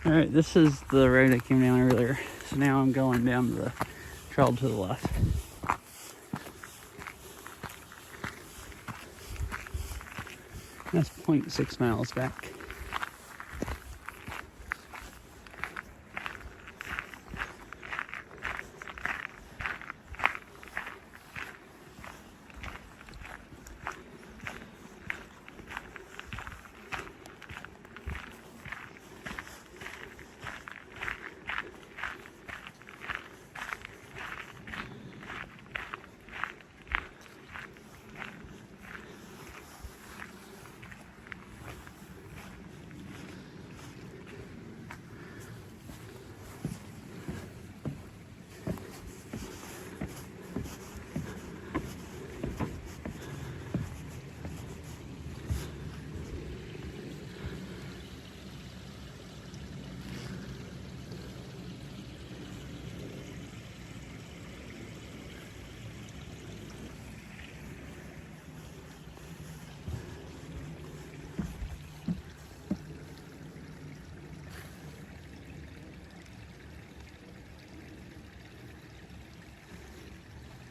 Alright, this is the road I came down earlier. So now I'm going down the trail to the left. That's 0.6 miles back.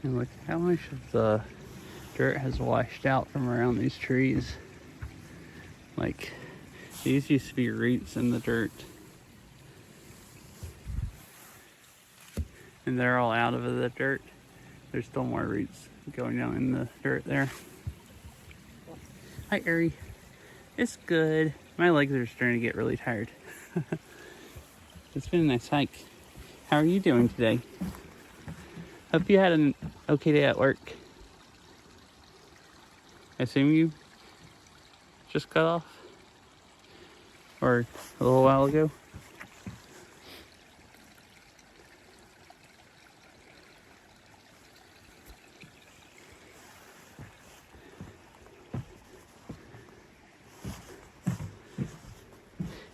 And look how much of the dirt has washed out from around these trees. Like, these used to be roots in the dirt. And they're all out of the dirt. There's still more roots going down in the dirt there. Hi, Ari. It's good. My legs are starting to get really tired. It's been a nice hike. How are you doing today? Hope you had an okay day at work. I assume you just got off? Or a little while ago?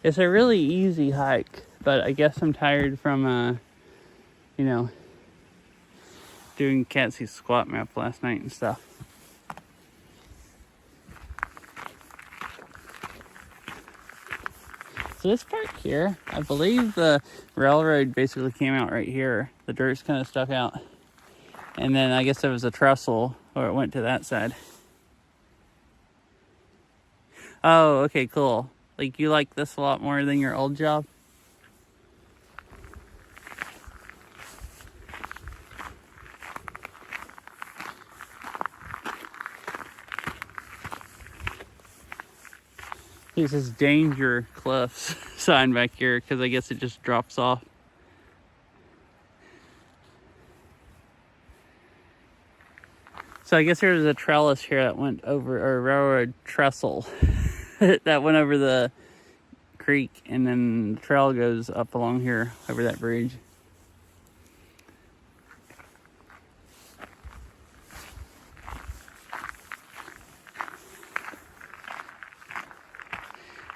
It's a really easy hike, but I guess I'm tired from, you know, doing Catsy's squat map last night and stuff. So this part here, I believe the railroad basically came out right here. The dirt's kind of stuck out. And then I guess there was a trestle or it went to that side. Oh, okay, cool. Like, you like this a lot more than your old job? There's this danger cliffs sign back here because I guess it just drops off. So I guess there was a trellis here that went over, or a railroad trestle that went over the creek, and then the trail goes up along here over that bridge.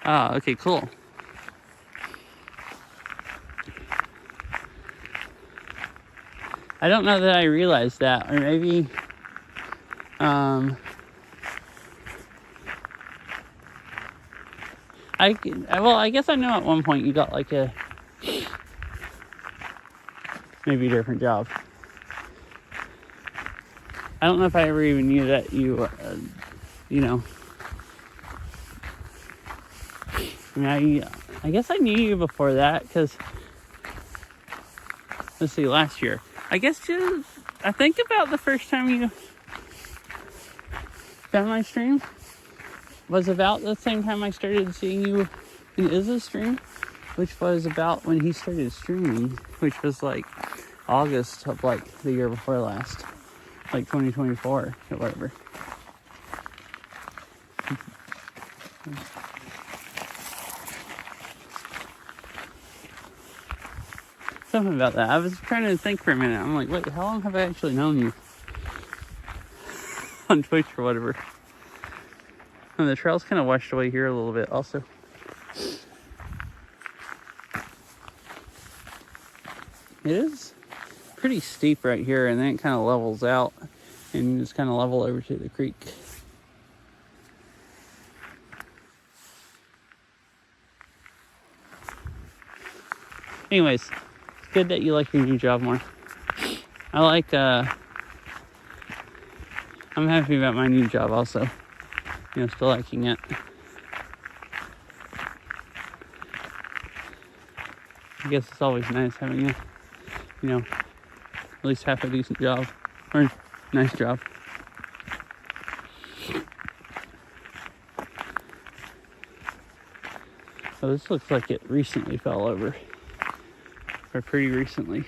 Ah, okay, cool. I don't know that I realized that, or maybe, I guess I know at one point you got like a, maybe a different job. I don't know if I ever even knew that you, you know, I mean, I guess I knew you before that, because, let's see, last year. I guess I think about the first time you found my stream was about the same time I started seeing you in Izza's stream, which was about when he started streaming, which was like August of like the year before last, like 2024 or whatever. Something about that. I was trying to think for a minute. I'm like, wait, how long have I actually known you? On Twitch or whatever. And the trail's kind of washed away here a little bit also. It is pretty steep right here, and then it kind of levels out and just kind of level over to the creek. Anyways, it's good that you like your new job more. I like, I'm happy about my new job also. You know, still liking it. I guess it's always nice having a, you know, at least half a decent job. Or nice job. So this looks like it recently fell over. Or pretty recently.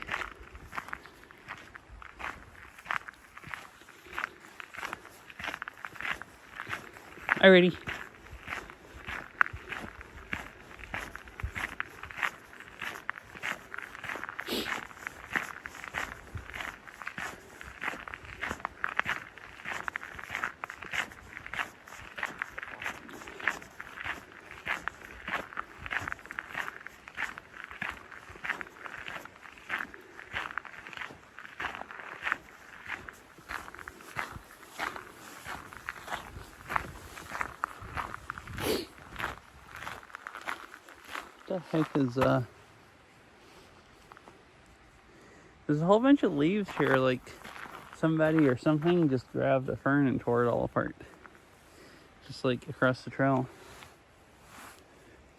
Alrighty. What the heck is there's a whole bunch of leaves here, like somebody or something just grabbed a fern and tore it all apart. Just like across the trail.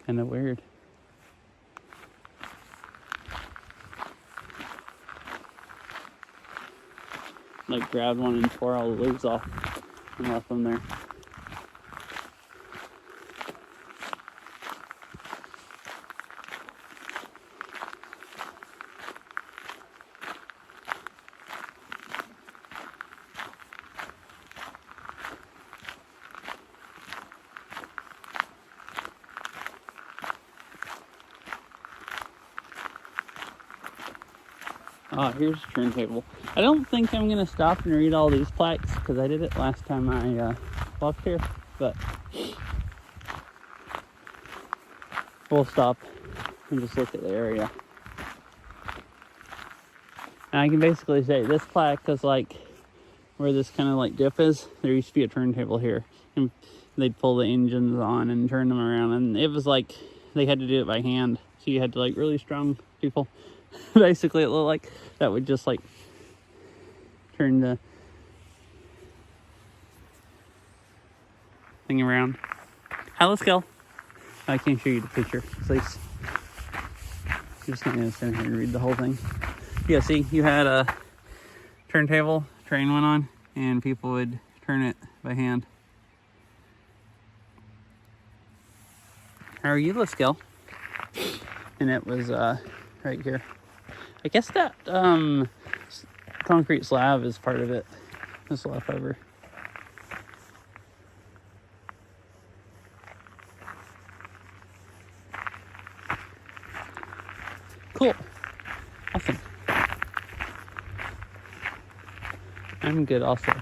Kinda weird. Like grabbed one and tore all the leaves off and left them there. Here's a turntable. I don't think I'm gonna stop and read all these plaques because I did it last time I walked here, but we'll stop and just look at the area. And I can basically say this plaque is like where this kind of like dip is. There used to be a turntable here, and they'd pull the engines on and turn them around, and it was like they had to do it by hand, so you had to like really strong people. Basically, it looked like that would just like turn the thing around. Hi, let's go. I can't show you the picture, please. You're just not gonna stand here and read the whole thing. Yeah, see, you had a turntable, train went on, and people would turn it by hand. How are you? Let's go. And it was right here. I guess that concrete slab is part of it. This leftover. Cool. Awesome. I'm good also.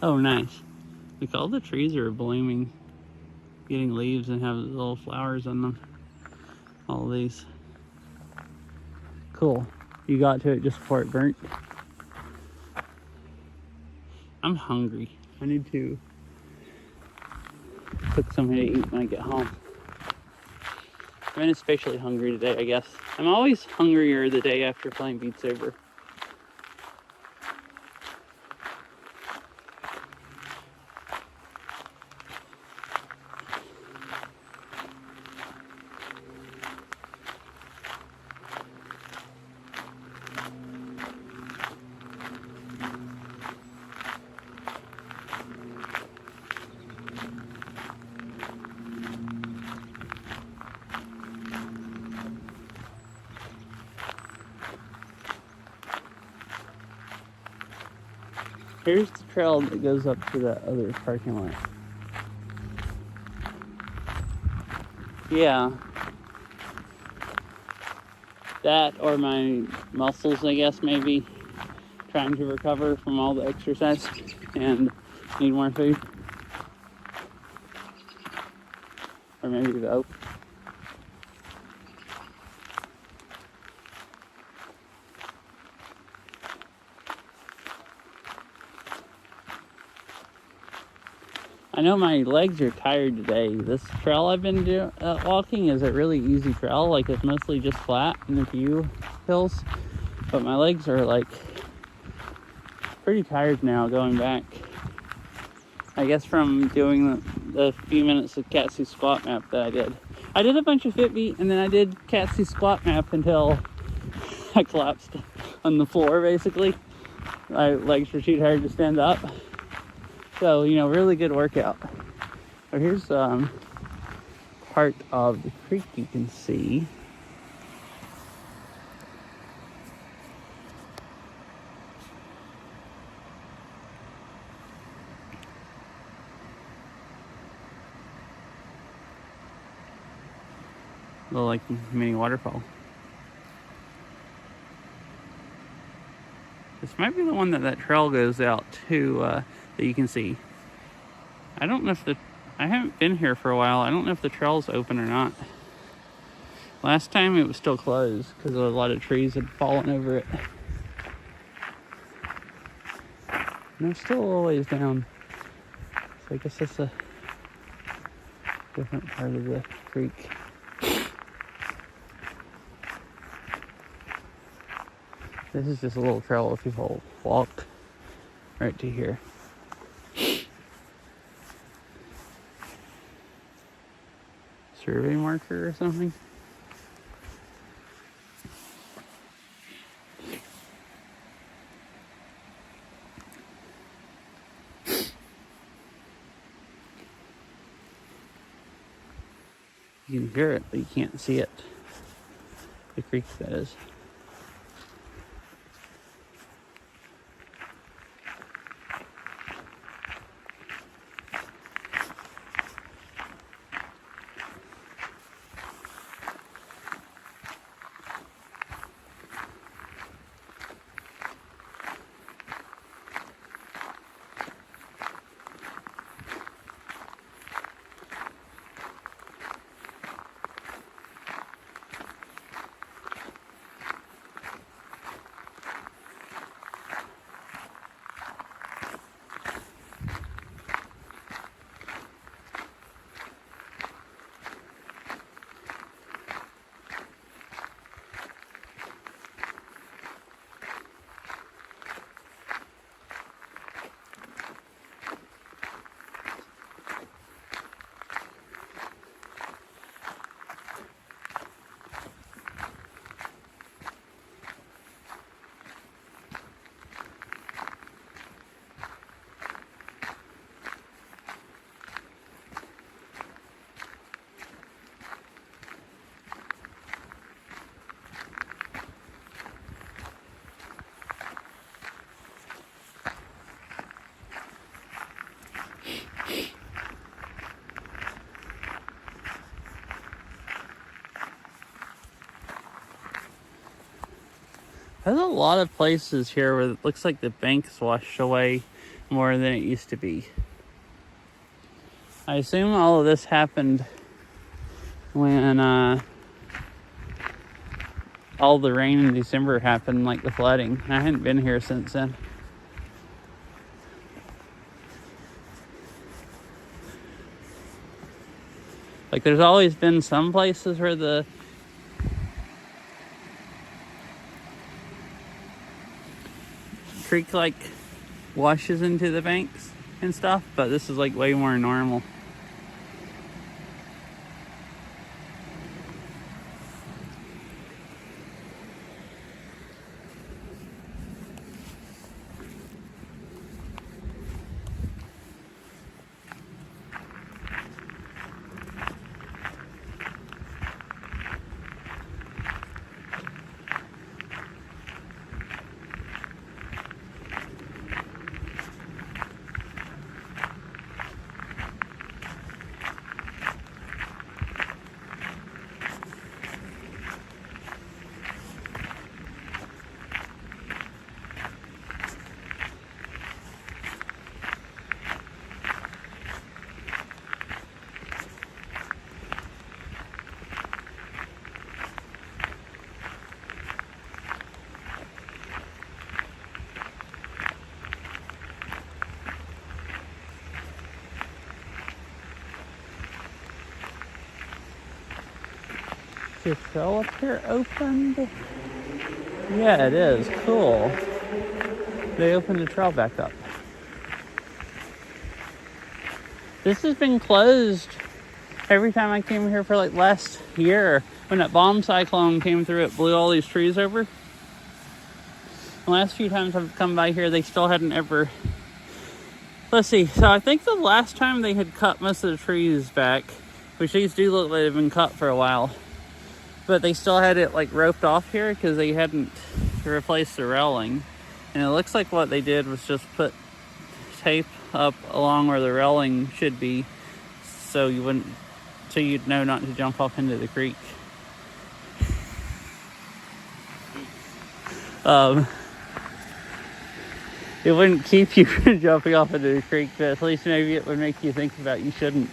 Oh, nice. Like all the trees are blooming, getting leaves and have little flowers on them. All of these. Cool. You got to it just before it burnt. I'm hungry. I need to cook something to eat when I get home. I've been especially hungry today, I guess. I'm always hungrier the day after playing Beat Saber. Here's the trail that goes up to that other parking lot. Yeah. That or my muscles, I guess, maybe. Trying to recover from all the exercise and need more food. Or maybe both. I know my legs are tired today. This trail I've been walking is a really easy trail. Like, it's mostly just flat and a few hills. But my legs are, like, pretty tired now going back. I guess from doing the few minutes of Cat's squat map that I did. I did a bunch of fit beat, and then I did Cat's squat map until I collapsed on the floor, basically. My legs were too tired to stand up. So, you know, really good workout. But here's part of the creek you can see. Little like mini waterfall. This might be the one that trail goes out to that you can see. I don't know if I haven't been here for a while. I don't know if the trail's open or not. Last time it was still closed because a lot of trees had fallen over it. And they're still a little ways down. So I guess that's a different part of the creek. This is just a little trail where people walk right to here. Survey marker or something. You can hear it, but you can't see it. The creek, that is. There's a lot of places here where it looks like the bank's washed away more than it used to be. I assume all of this happened when all the rain in December happened, like the flooding. I hadn't been here since then. Like, there's always been some places where the creek like washes into the banks and stuff, but this is like way more normal. the trail up here opened? Yeah, it is. Cool. They opened the trail back up. This has been closed every time I came here for like last year. When that bomb cyclone came through, it blew all these trees over. The last few times I've come by here, they still hadn't ever... Let's see. So I think the last time they had cut most of the trees back, which these do look like they've been cut for a while, but they still had it like roped off here because they hadn't replaced the railing. And it looks like what they did was just put tape up along where the railing should be, so you'd know not to jump off into the creek. It wouldn't keep you from jumping off into the creek, but at least maybe it would make you think about you shouldn't.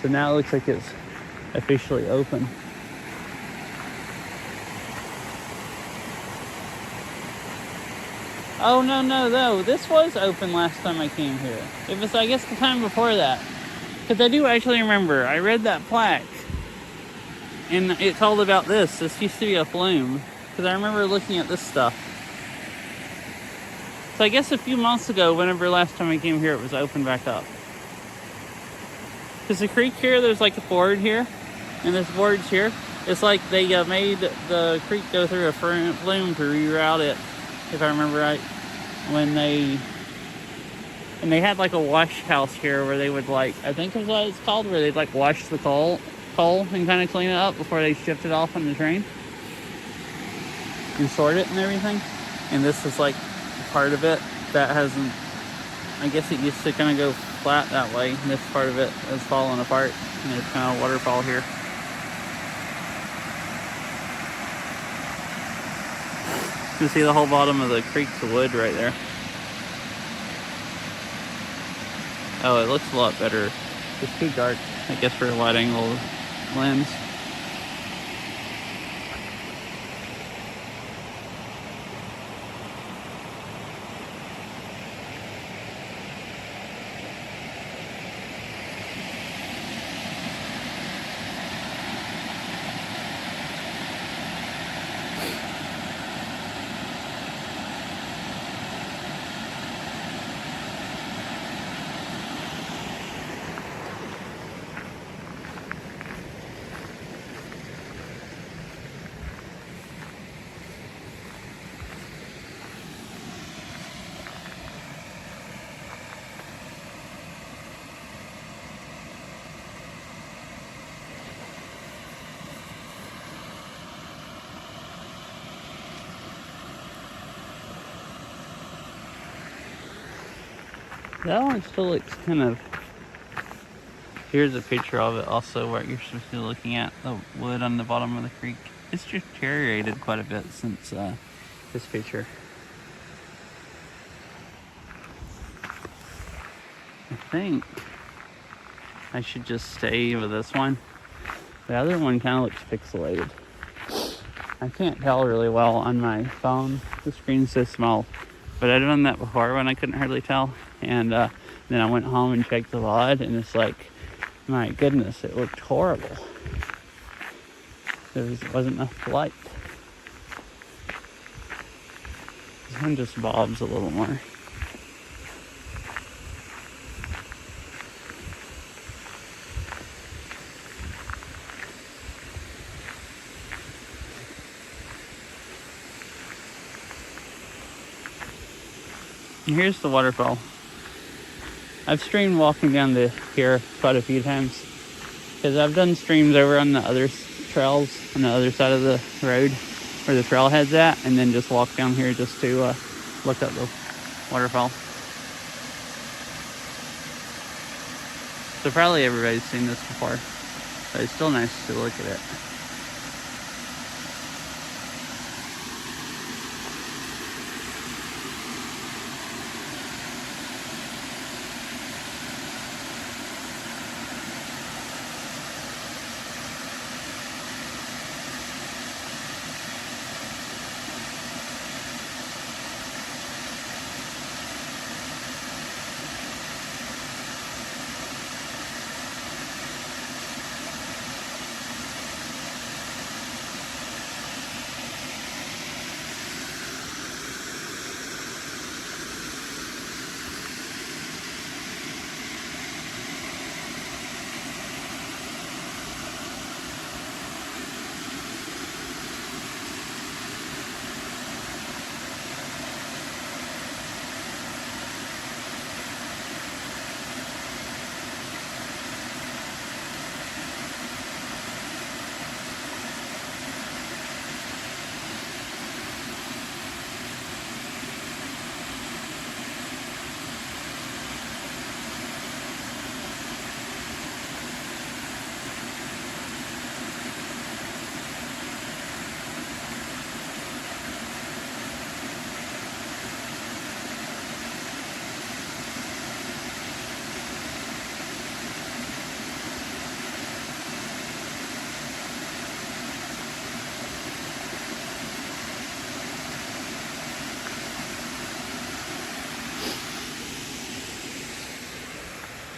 So now it looks like it's officially open. Oh, no. This was open last time I came here. It was, I guess, the time before that. Because I do actually remember, I read that plaque. And it told about this. This used to be a flume. Because I remember looking at this stuff. So I guess a few months ago, whenever last time I came here, it was open back up. Because the creek here, there's like a ford here. And there's boards here. It's like they made the creek go through a flume to reroute it, if I remember right. And they had like a wash house here where they would like, I think is what it's called, where they'd like wash the coal and kind of clean it up before they shipped it off on the train and sort it and everything. And this is like part of it that hasn't, I guess it used to kind of go flat that way, and this part of it is falling apart, and there's kind of a waterfall here. You can see the whole bottom of the creek's wood right there. Oh, it looks a lot better. It's too dark, I guess, for a wide angle lens. That one still looks kind of... Here's a picture of it also where you're supposed to be looking at the wood on the bottom of the creek. It's deteriorated quite a bit since this picture. I think I should just stay with this one. The other one kind of looks pixelated. I can't tell really well on my phone. The screen's so small. But I've done that before when I couldn't hardly tell. And then I went home and checked the VOD, and it's like, my goodness, it looked horrible. There wasn't enough light. This one just bobs a little more. And here's the waterfall. I've streamed walking down to here quite a few times because I've done streams over on the other trails on the other side of the road where the trailhead's at, and then just walk down here just to look at the waterfall. So probably everybody's seen this before, but it's still nice to look at it.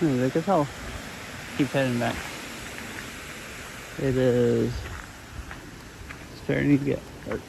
I guess I'll keep heading back. It is starting to get dark.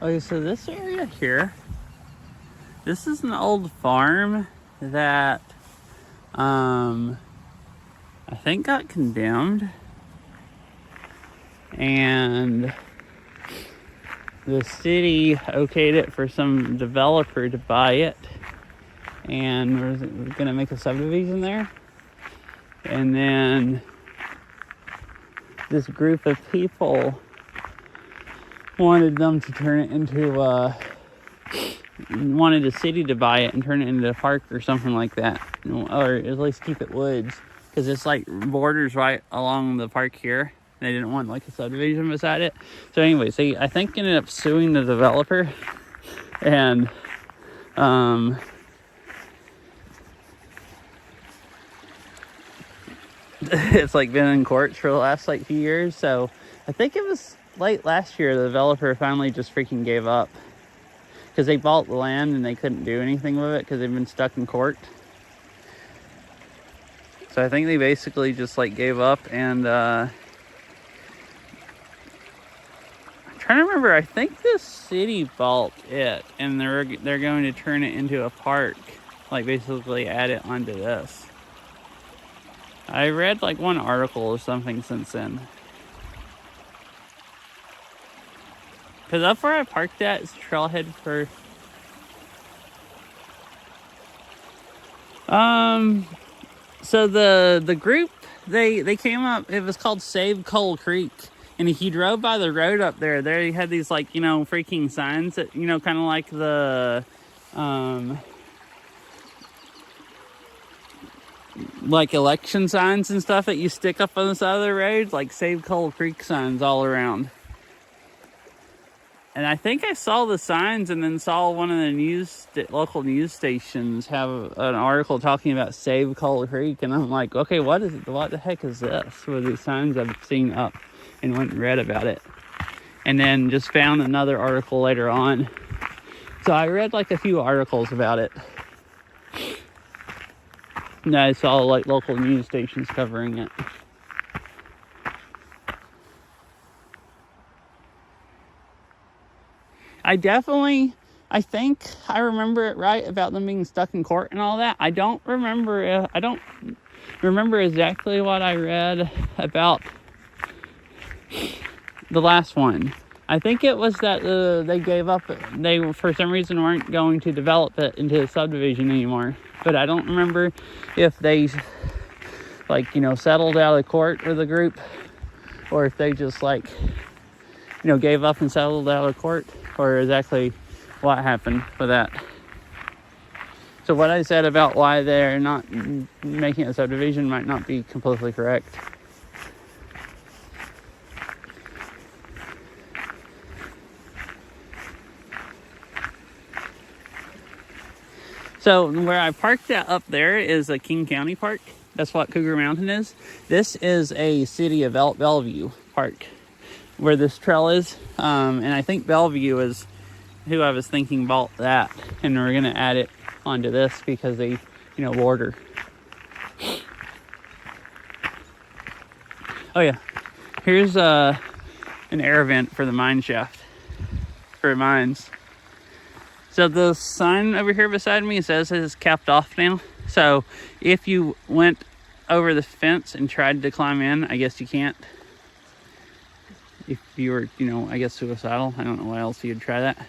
Okay, so this area here, this is an old farm that I think got condemned, and the city okayed it for some developer to buy it, and we're gonna make a subdivision there. And then this group of people wanted them to turn it into wanted the city to buy it and turn it into a park or something like that, or at least keep it woods, because it's like borders right along the park here. They didn't want like a subdivision beside it. So anyways, they I think ended up suing the developer, and it's like been in courts for the last like few years. So I think it was late last year the developer finally just freaking gave up, because they bought the land and they couldn't do anything with it because they've been stuck in court. So I think they basically just like gave up, and I'm trying to remember, I think the city bought it and they're going to turn it into a park, like basically add it onto this. I read like one article or something since then. Because up where I parked at is trailhead for so the group, they came up, it was called Save Coal Creek, and if you drove by the road up there you had these like, you know, freaking signs that, you know, kind of like the like election signs and stuff that you stick up on the side of the road, like Save Coal Creek signs all around. And I think I saw the signs and then saw one of the local news stations have an article talking about Save Coal Creek. And I'm like, okay, what the heck is this? With these signs I've seen up, and went and read about it. And then just found another article later on. So I read like a few articles about it. And I saw like local news stations covering it. I think I remember it right about them being stuck in court and all that. I don't remember exactly what I read about the last one. I think it was that they gave up. They, for some reason, weren't going to develop it into a subdivision anymore. But I don't remember if they, like, you know, settled out of court with the group, or if they just, like, you know, gave up and settled out of court, or exactly what happened with that. So what I said about why they're not making a subdivision might not be completely correct. So where I parked at up there is a King County Park. That's what Cougar Mountain is. This is a city of Bellevue Park, where this trail is. And I think Bellevue is who I was thinking bought that, and we're gonna add it onto this because they, border. Oh yeah, here's an air vent for the mine shaft for mines. So the sign over here beside me says it's capped off now. So if you went over the fence and tried to climb in, I guess you can't. If you were, I guess suicidal. I don't know why else you'd try that.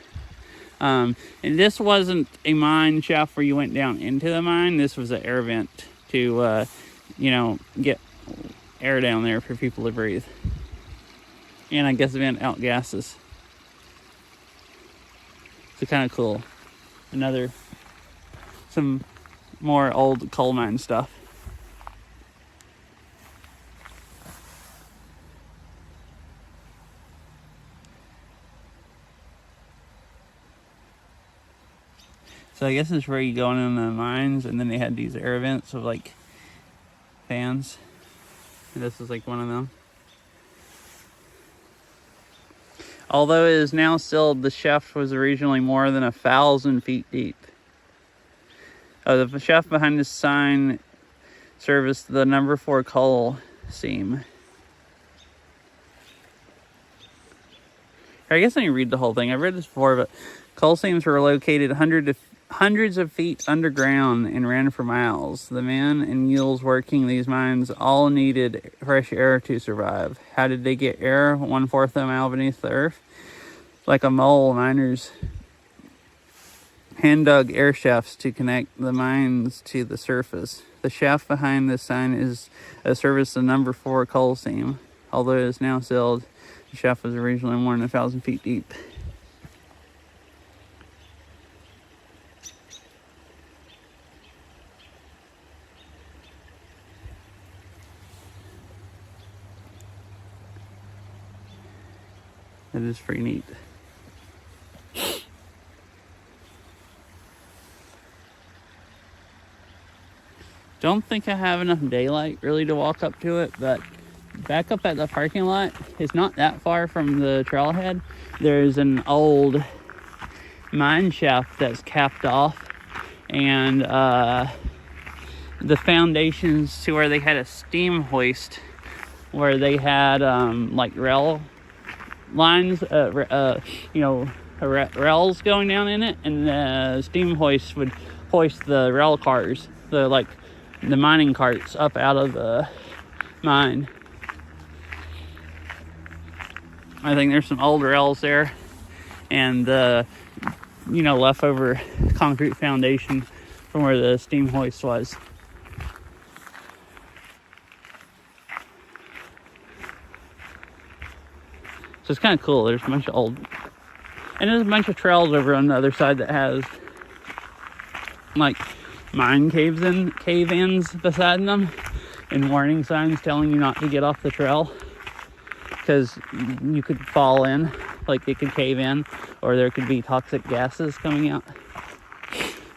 And this wasn't a mine shaft where you went down into the mine. This was an air vent to, get air down there for people to breathe. And I guess vent out gases. So kind of cool. Some more old coal mine stuff. So I guess it's where you go in the mines, and then they had these air vents with like fans. And this is like one of them. Although it is now sealed, the shaft was originally more than 1,000 feet deep. The shaft behind the sign serviced the number 4 coal seam. I guess I didn't read the whole thing. I've read this before, but coal seams were located hundreds of feet underground and ran for miles. The men and mules working these mines all needed fresh air to survive. How did they get air 1/4 of a mile beneath the earth? Like a mole, miners hand-dug air shafts to connect the mines to the surface. The shaft behind this sign is a service the number 4 coal seam. Although it is now sealed, the shaft was originally more than 1,000 feet deep. It is pretty neat. Don't think I have enough daylight really to walk up to it, but back up at the parking lot, it's not that far from the trailhead. There's an old mine shaft that's capped off, and the foundations to where they had a steam hoist, where they had like rail lines, rails going down in it, and the steam hoist would hoist the rail cars, the mining carts up out of the mine. I think there's some old rails there, and the leftover concrete foundation from where the steam hoist was. So it's kind of cool. There's a bunch of old, and there's a bunch of trails over on the other side that has like mine cave-ins beside them, and warning signs telling you not to get off the trail because you could fall in, like it could cave in, or there could be toxic gases coming out.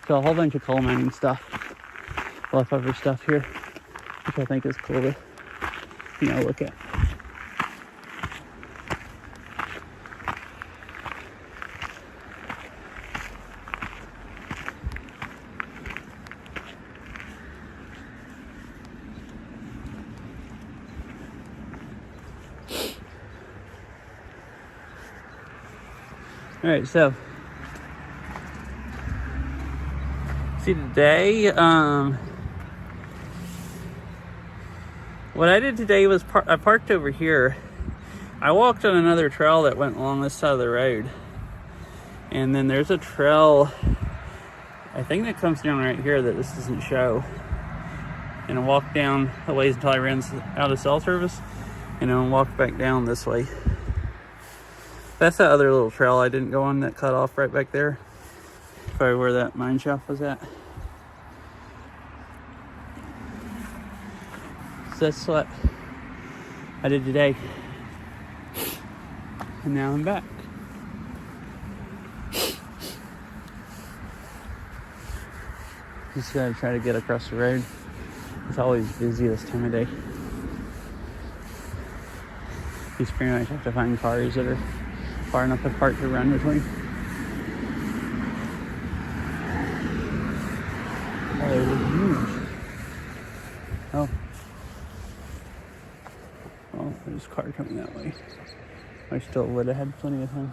So a whole bunch of coal mining stuff, leftover stuff here, which I think is cool to look at. All right, so see today, what I did today was I parked over here. I walked on another trail that went along this side of the road, and then there's a trail, I think, that comes down right here that this doesn't show. And I walked down a ways until I ran out of cell service, and then walked back down this way. That's that other little trail I didn't go on that cut off right back there. Probably where that mine shaft was at. So that's what I did today. And now I'm back. Just gotta try to get across the road. It's always busy this time of day. You just pretty much have to find cars that are far enough apart to run between. Oh, they're huge. Oh. Oh, there's a car coming that way. I still would have had plenty of time.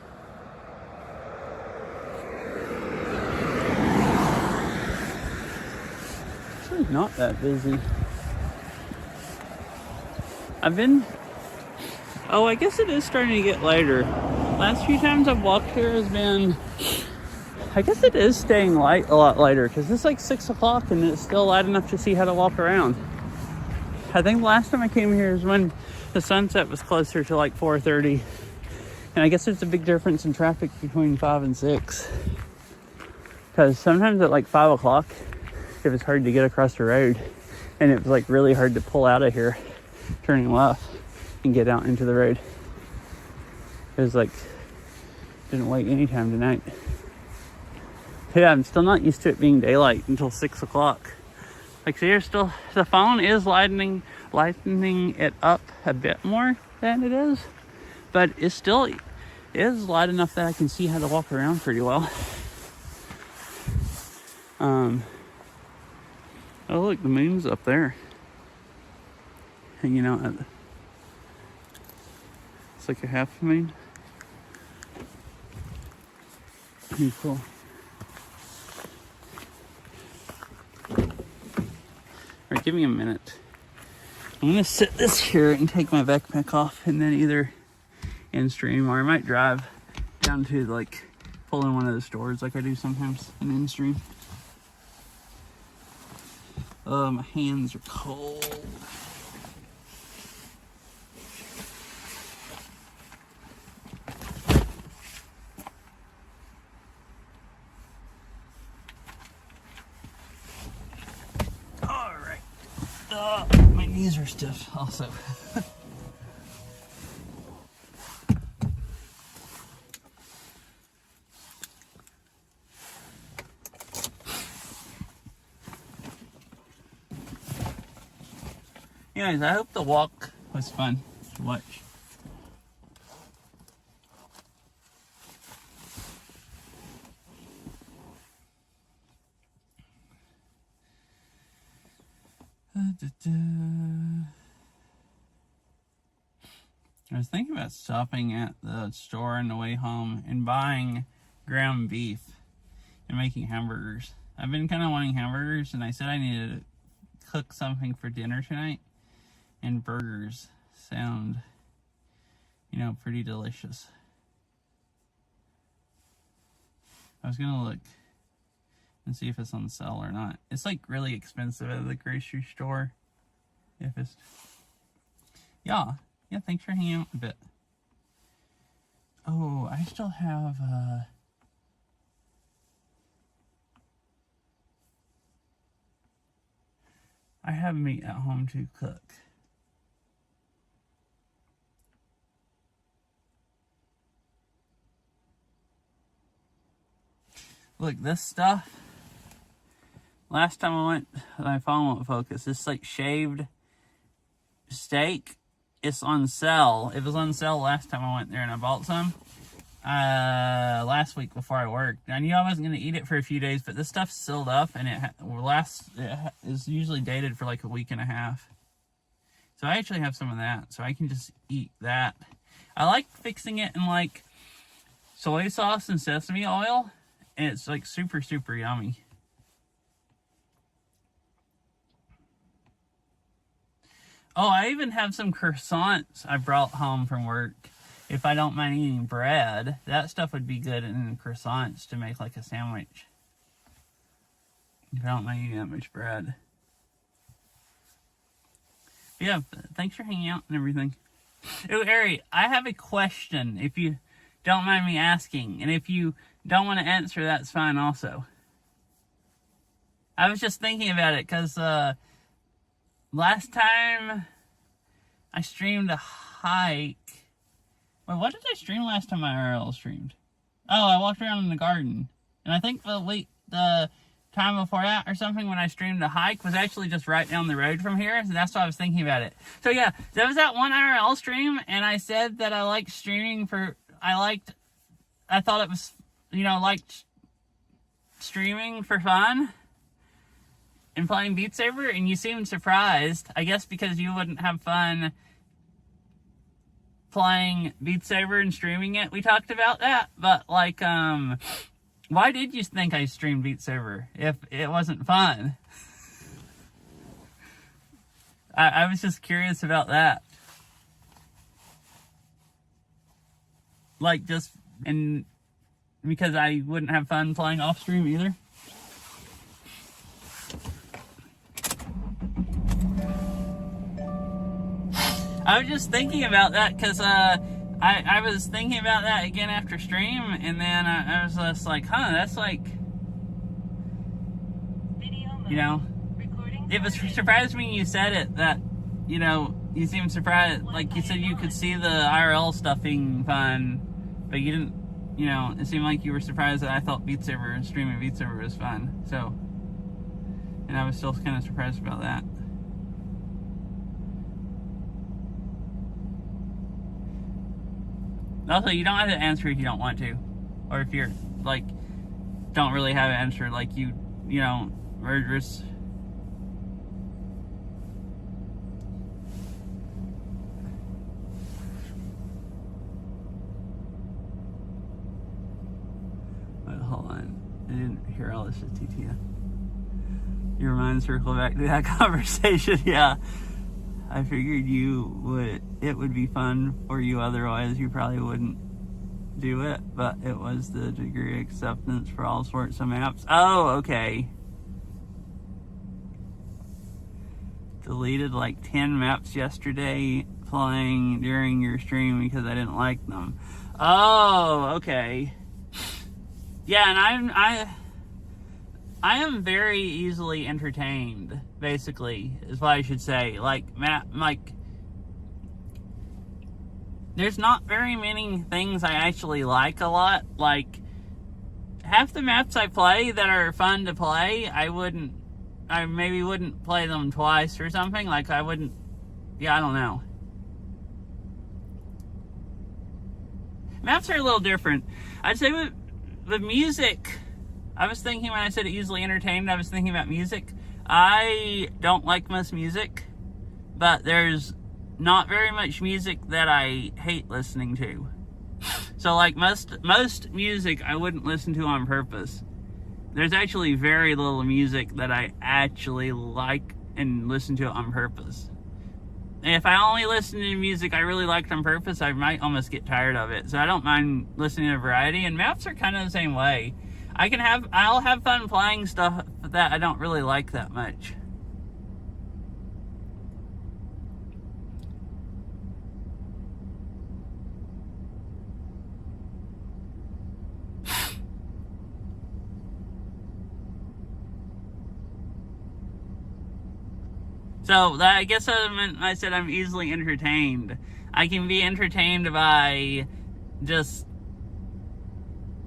It's really not that busy. Oh, I guess it is starting to get lighter. Last few times I've walked here has been, I guess it is staying light, a lot lighter, because it's like 6 o'clock and it's still light enough to see how to walk around. I think the last time I came here is when the sunset was closer to like 4:30. And I guess there's a big difference in traffic between 5 and 6. Because sometimes at like 5 o'clock, it was hard to get across the road. And it was like really hard to pull out of here, turning left and get out into the road. It was like, didn't wait any time tonight. Yeah, I'm still not used to it being daylight until 6 o'clock. Like, so you're still, the phone is lightening it up a bit more than it is. But it still is light enough that I can see how to walk around pretty well. Oh look, the moon's up there. Hanging out it's like a half moon. Pretty cool. Alright, give me a minute. I'm gonna sit this here and take my backpack off and then either in stream, or I might drive down to like pull in one of the stores like I do sometimes and in stream. My hands are cold. All right. My knees are stiff also. Anyways, I hope the walk was fun to watch. I was thinking about stopping at the store on the way home and buying ground beef and making hamburgers. I've been kind of wanting hamburgers, and I said I needed to cook something for dinner tonight. And burgers sound, pretty delicious. I was gonna look and see if it's on sale or not. It's like really expensive at the grocery store. If it's, yeah, thanks for hanging out a bit. Oh, I still have, I have meat at home to cook. Look, this stuff, last time I went, my phone won't focus. This like shaved steak, it's on sale. It was on sale last time I went there and I bought some. Last week before I worked. I knew I wasn't going to eat it for a few days, but this stuff's sealed up and it is usually dated for like a week and a half. So I actually have some of that, so I can just eat that. I like fixing it in like soy sauce and sesame oil. And it's like super, super yummy. Oh, I even have some croissants I brought home from work. If I don't mind eating bread, that stuff would be good in croissants to make like a sandwich. If I don't mind eating that much bread. But yeah, thanks for hanging out and everything. Oh, Ari, I have a question, if you don't mind me asking. And if you don't want to answer, that's fine also. I was just thinking about it because last time I streamed a hike. Wait, what did I stream last time I IRL streamed? Oh, I walked around in the garden. And I think the time before that or something when I streamed a hike was actually just right down the road from here. So that's why I was thinking about it. So yeah, there was that one IRL stream and I said that I liked streaming I thought it was, liked streaming for fun. and playing Beat Saber, and you seemed surprised. I guess because you wouldn't have fun playing Beat Saber and streaming it. We talked about that, but like, why did you think I streamed Beat Saber if it wasn't fun? I was just curious about that. Like, just, and because I wouldn't have fun playing off stream either. I was just thinking about that because I was thinking about that again after stream, and then I was just like, huh, that's like, you know, it was surprised when you said it that, you know, you seemed surprised, like you said you could see the IRL stuff being fun, but you didn't, you know, it seemed like you were surprised that I thought Beat Saber and streaming Beat Saber was fun, so, and I was still kind of surprised about that. Also, you don't have to answer if you don't want to, or if you're, like, don't really have an answer, like you know, murderous. Wait, hold on. I didn't hear all this at TTF. Your mind circle back to that conversation, yeah. I figured it would be fun for you, otherwise you probably wouldn't do it, but it was the degree of acceptance for all sorts of maps. Oh, okay. Deleted like 10 maps yesterday playing during your stream because I didn't like them. Oh, okay. Yeah, and I am very easily entertained, basically, is what I should say. Like, there's not very many things I actually like a lot. Like, half the maps I play that are fun to play, I maybe wouldn't play them twice or something. Like, I don't know. Maps are a little different. I'd say with music, I was thinking when I said easily entertained, I was thinking about music. I don't like most music, but there's not very much music that I hate listening to. So like most music I wouldn't listen to on purpose. There's actually very little music that I actually like and listen to on purpose. And if I only listen to music I really liked on purpose, I might almost get tired of it. So I don't mind listening to variety, and maps are kind of the same way. I'll have fun playing stuff that I don't really like that much. So that, I guess I said I'm easily entertained. I can be entertained by just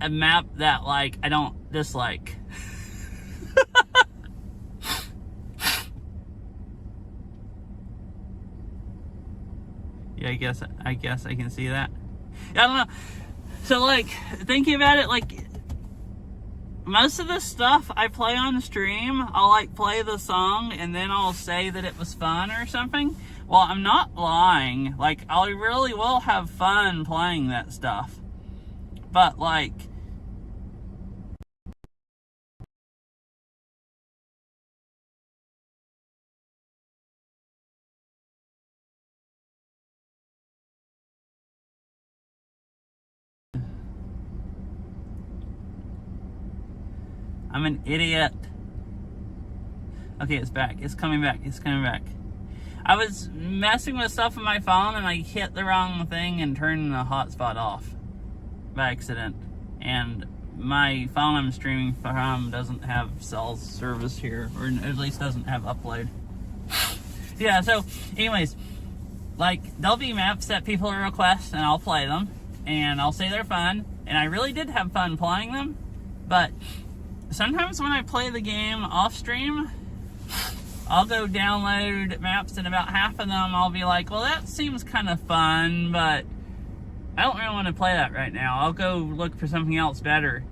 a map that, like, I don't dislike. Yeah, I guess I can see that. I don't know. So, like, thinking about it, like, most of the stuff I play on stream, I'll, like, play the song and then I'll say that it was fun or something. Well, I'm not lying. Like, I really will have fun playing that stuff. But, like, I'm an idiot. Okay, it's back. It's coming back. It's coming back. I was messing with stuff on my phone and I hit the wrong thing and turned the hotspot off by accident. And my phone I'm streaming from doesn't have cell service here, or at least doesn't have upload. Yeah, so anyways, like, there'll be maps that people request and I'll play them and I'll say they're fun, and I really did have fun playing them. But sometimes when I play the game off stream, I'll go download maps and about half of them I'll be like, well, that seems kind of fun, but I don't really want to play that right now. I'll go look for something else better.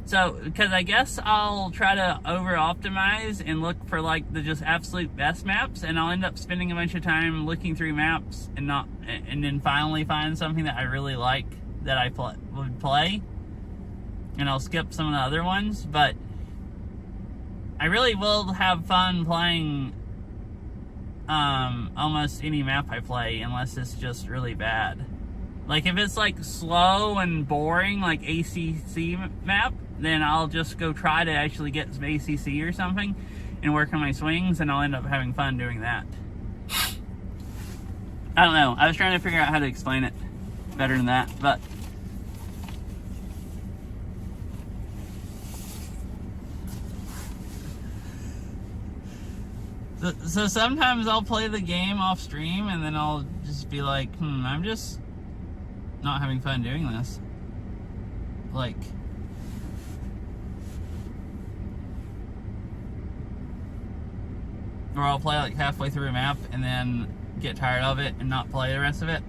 So, because I guess I'll try to over-optimize and look for, like, the just absolute best maps, and I'll end up spending a bunch of time looking through maps and then finally find something that I really like that I would play, and I'll skip some of the other ones, but I really will have fun playing almost any map I play, unless it's just really bad. Like, if it's, like, slow and boring, like ACC map, then I'll just go try to actually get some ACC or something and work on my swings, and I'll end up having fun doing that. I don't know. I was trying to figure out how to explain it better than that, but... So sometimes I'll play the game off stream, and then I'll just be like, I'm just not having fun doing this. Like... Or I'll play like halfway through a map and then get tired of it and not play the rest of it.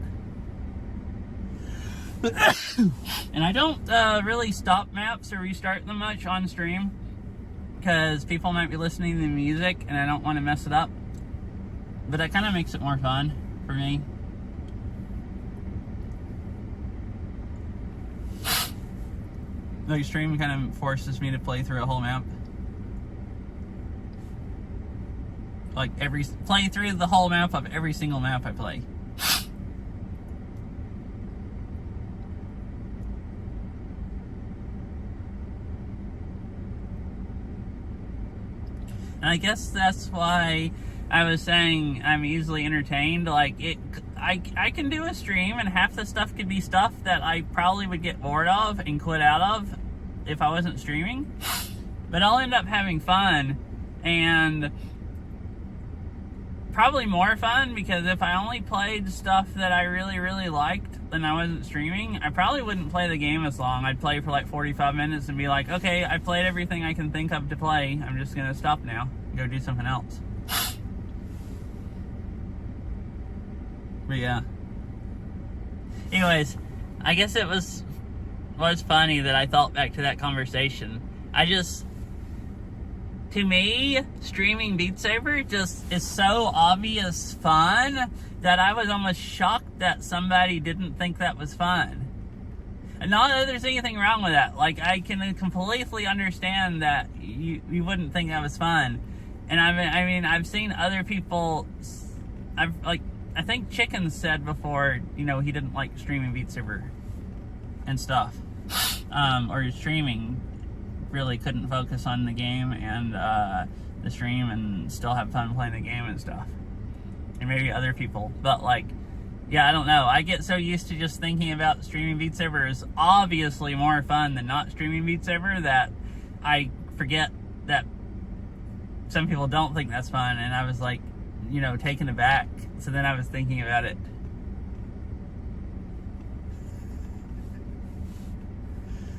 And I don't really stop maps or restart them much on stream, because people might be listening to the music and I don't want to mess it up. But that kind of makes it more fun for me. Like, stream kind of forces me to play through a whole map. Like, play through the whole map of every single map I play. And I guess that's why I was saying I'm easily entertained. Like, I can do a stream, and half the stuff could be stuff that I probably would get bored of and quit out of if I wasn't streaming. But I'll end up having fun, and probably more fun, because if I only played stuff that I really, really liked and I wasn't streaming, I probably wouldn't play the game as long. I'd play for like 45 minutes and be like, okay, I played everything I can think of to play. I'm just going to stop now and go do something else. But yeah. Anyways, I guess it was funny that I thought back to that conversation. To me, streaming Beat Saber just is so obvious fun that I was almost shocked that somebody didn't think that was fun. And not that there's anything wrong with that. Like, I can completely understand that you wouldn't think that was fun. And I mean, I've seen other people, I think Chicken said before, he didn't like streaming Beat Saber and stuff. Or streaming. Really couldn't focus on the game and the stream and still have fun playing the game and stuff. And maybe other people. But, like, yeah, I don't know. I get so used to just thinking about streaming Beat Saber is obviously more fun than not streaming Beat Saber that I forget that some people don't think that's fun. And I was, like, taken aback. So then I was thinking about it.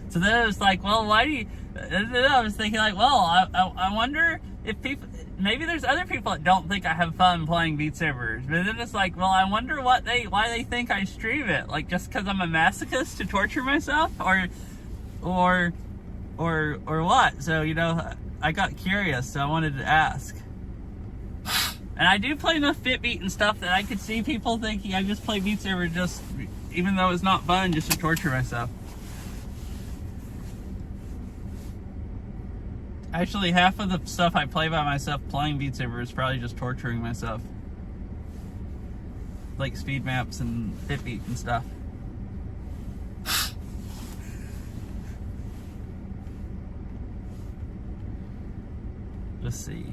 So then I was like, well, why do you... And then I was thinking, like, well, I wonder if people... Maybe there's other people that don't think I have fun playing Beat Saber. But then it's like, well, I wonder why they think I stream it. Like, just because I'm a masochist to torture myself? Or what? So, I got curious, so I wanted to ask. And I do play enough Fitbeat and stuff that I could see people thinking I just play Beat Saber just... Even though it's not fun, just to torture myself. Actually, half of the stuff I play by myself playing Beat Saber is probably just torturing myself. Like speed maps and Fitbeat and stuff. Let's see.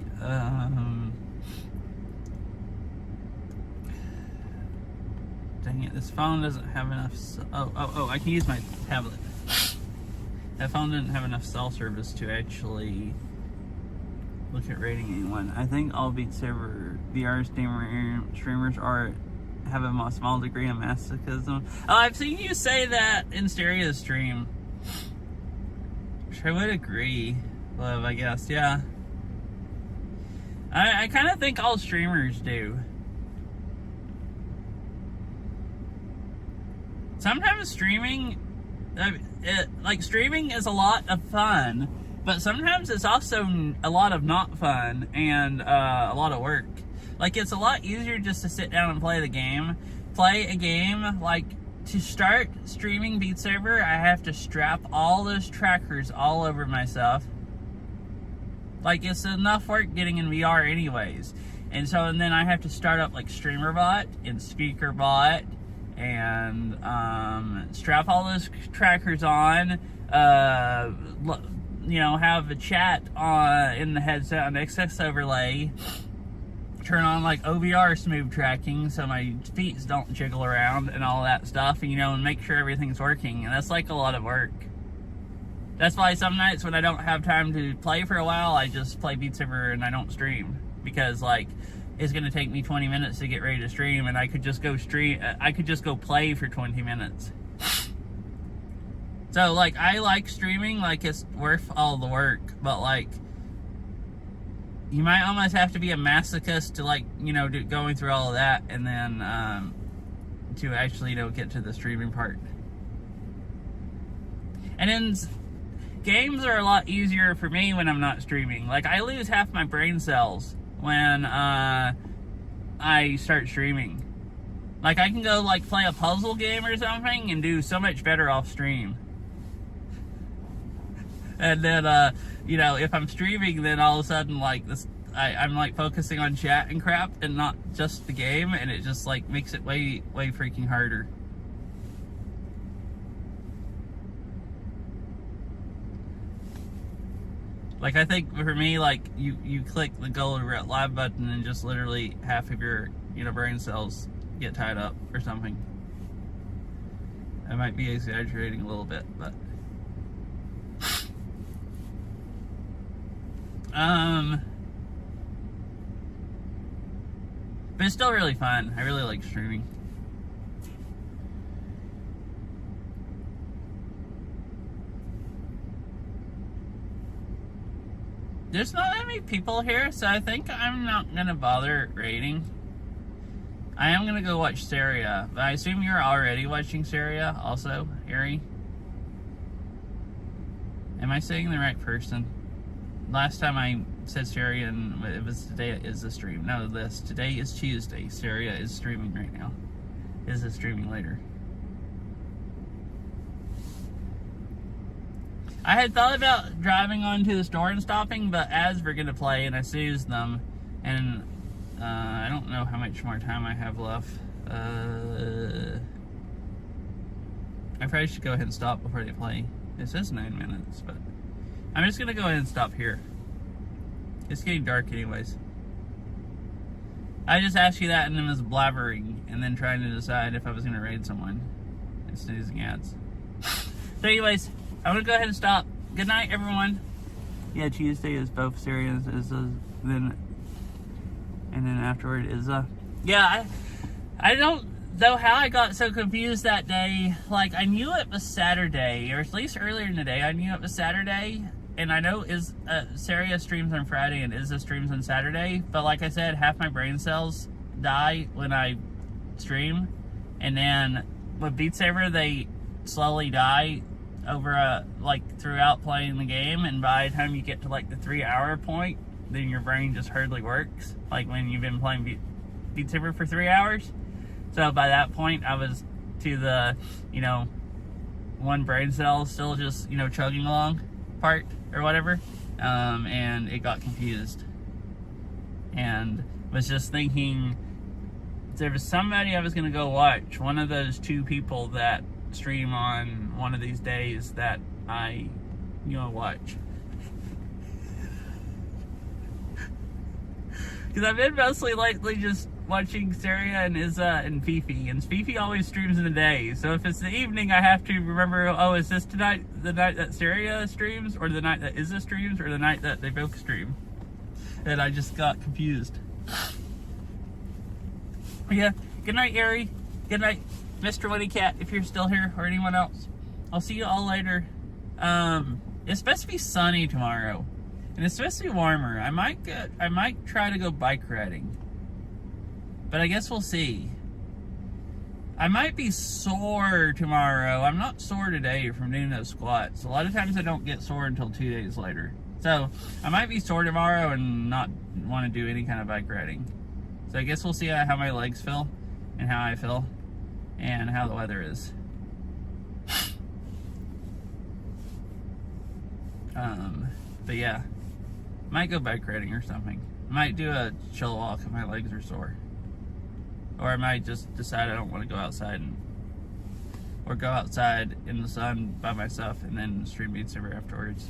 Dang it, this phone doesn't have enough... Oh, I can use my tablet. That phone didn't have enough cell service to actually look at rating anyone. I think all Beat Saber VR streamers have a small degree of masochism. Oh, I've seen you say that in Stereo Stream. Which I would agree with, I guess, yeah. I kind of think all streamers do. Sometimes streaming like streaming is a lot of fun, but sometimes it's also a lot of not fun and a lot of work. Like, it's a lot easier just to sit down and play a game. Like, to start streaming Beat Saber, I have to strap all those trackers all over myself. Like, it's enough work getting in VR anyways. And then I have to start up like StreamerBot and SpeakerBot and strap all those trackers on, have a chat in the headset on XS overlay, turn on like OVR smooth tracking so my feet don't jiggle around and all that stuff, and make sure everything's working. And that's like a lot of work. That's why some nights when I don't have time to play for a while, I just play Beat Saber and I don't stream, because like it's gonna take me 20 minutes to get ready to stream, and I could just go play for 20 minutes. So like, I like streaming, like it's worth all the work, but like, you might almost have to be a masochist to like, going through all of that, and then to actually get to the streaming part. And then games are a lot easier for me when I'm not streaming. Like, I lose half my brain cells when I start streaming. Like, I can go like play a puzzle game or something and do so much better off stream. And then if I'm streaming, then all of a sudden like this, I'm like focusing on chat and crap and not just the game, and it just like makes it way freaking harder. Like, I think for me, like, you click the gold live button and just literally half of your, brain cells get tied up or something. I might be exaggerating a little bit, but... But it's still really fun. I really like streaming. There's not that many people here, so I think I'm not gonna bother raiding. I am gonna go watch Saria, but I assume you're already watching Saria also, Ari? Am I saying the right person? Last time I said Saria, and it was today is the stream. No, today is Tuesday. Saria is streaming right now. Is streaming later. I had thought about driving onto the store and stopping, but as we're gonna play, and I snooze them, and I don't know how much more time I have left. I probably should go ahead and stop before they play. It says 9 minutes, but I'm just gonna go ahead and stop here. It's getting dark anyways. I just asked you that and then was blabbering, and then trying to decide if I was gonna raid someone and snoozing ads. So anyways, I'm gonna go ahead and stop. Good night, everyone. Yeah, Tuesday is both Saria and then afterward is yeah, I don't know how I got so confused that day. Like, I knew it was Saturday, or at least earlier in the day I knew it was Saturday, and I know Saria streams on Friday and Izza streams on Saturday, but like I said, half my brain cells die when I stream, and then with Beat Saber they slowly die over like throughout playing the game, and by the time you get to like the 3-hour point, then your brain just hardly works, like when you've been playing Beat Saber for 3 hours. So by that point I was to the one brain cell still just chugging along part or whatever, and it got confused and was just thinking there was somebody I was gonna go watch, one of those 2 people that stream on one of these days that I watch, because I've been mostly lately just watching Saria and Izza and Fifi, and Fifi always streams in the day, so if it's the evening I have to remember, oh, is this tonight the night that Saria streams, or the night that Izza streams, or the night that they both stream, and I just got confused. Yeah, good night, Ari. Good night, Mr. Woody Cat, if you're still here, or anyone else. I'll see you all later. It's supposed to be sunny tomorrow, and it's supposed to be warmer. I might try to go bike riding, but I guess we'll see. I might be sore tomorrow. I'm not sore today from doing those squats. A lot of times I don't get sore until 2 days later. So I might be sore tomorrow and not want to do any kind of bike riding. So I guess we'll see how my legs feel and how I feel and how the weather is. But yeah, might go bike riding or something. Might do a chill walk if my legs are sore. Or I might just decide I don't want to go outside or go outside in the sun by myself and then stream Beat Saber afterwards.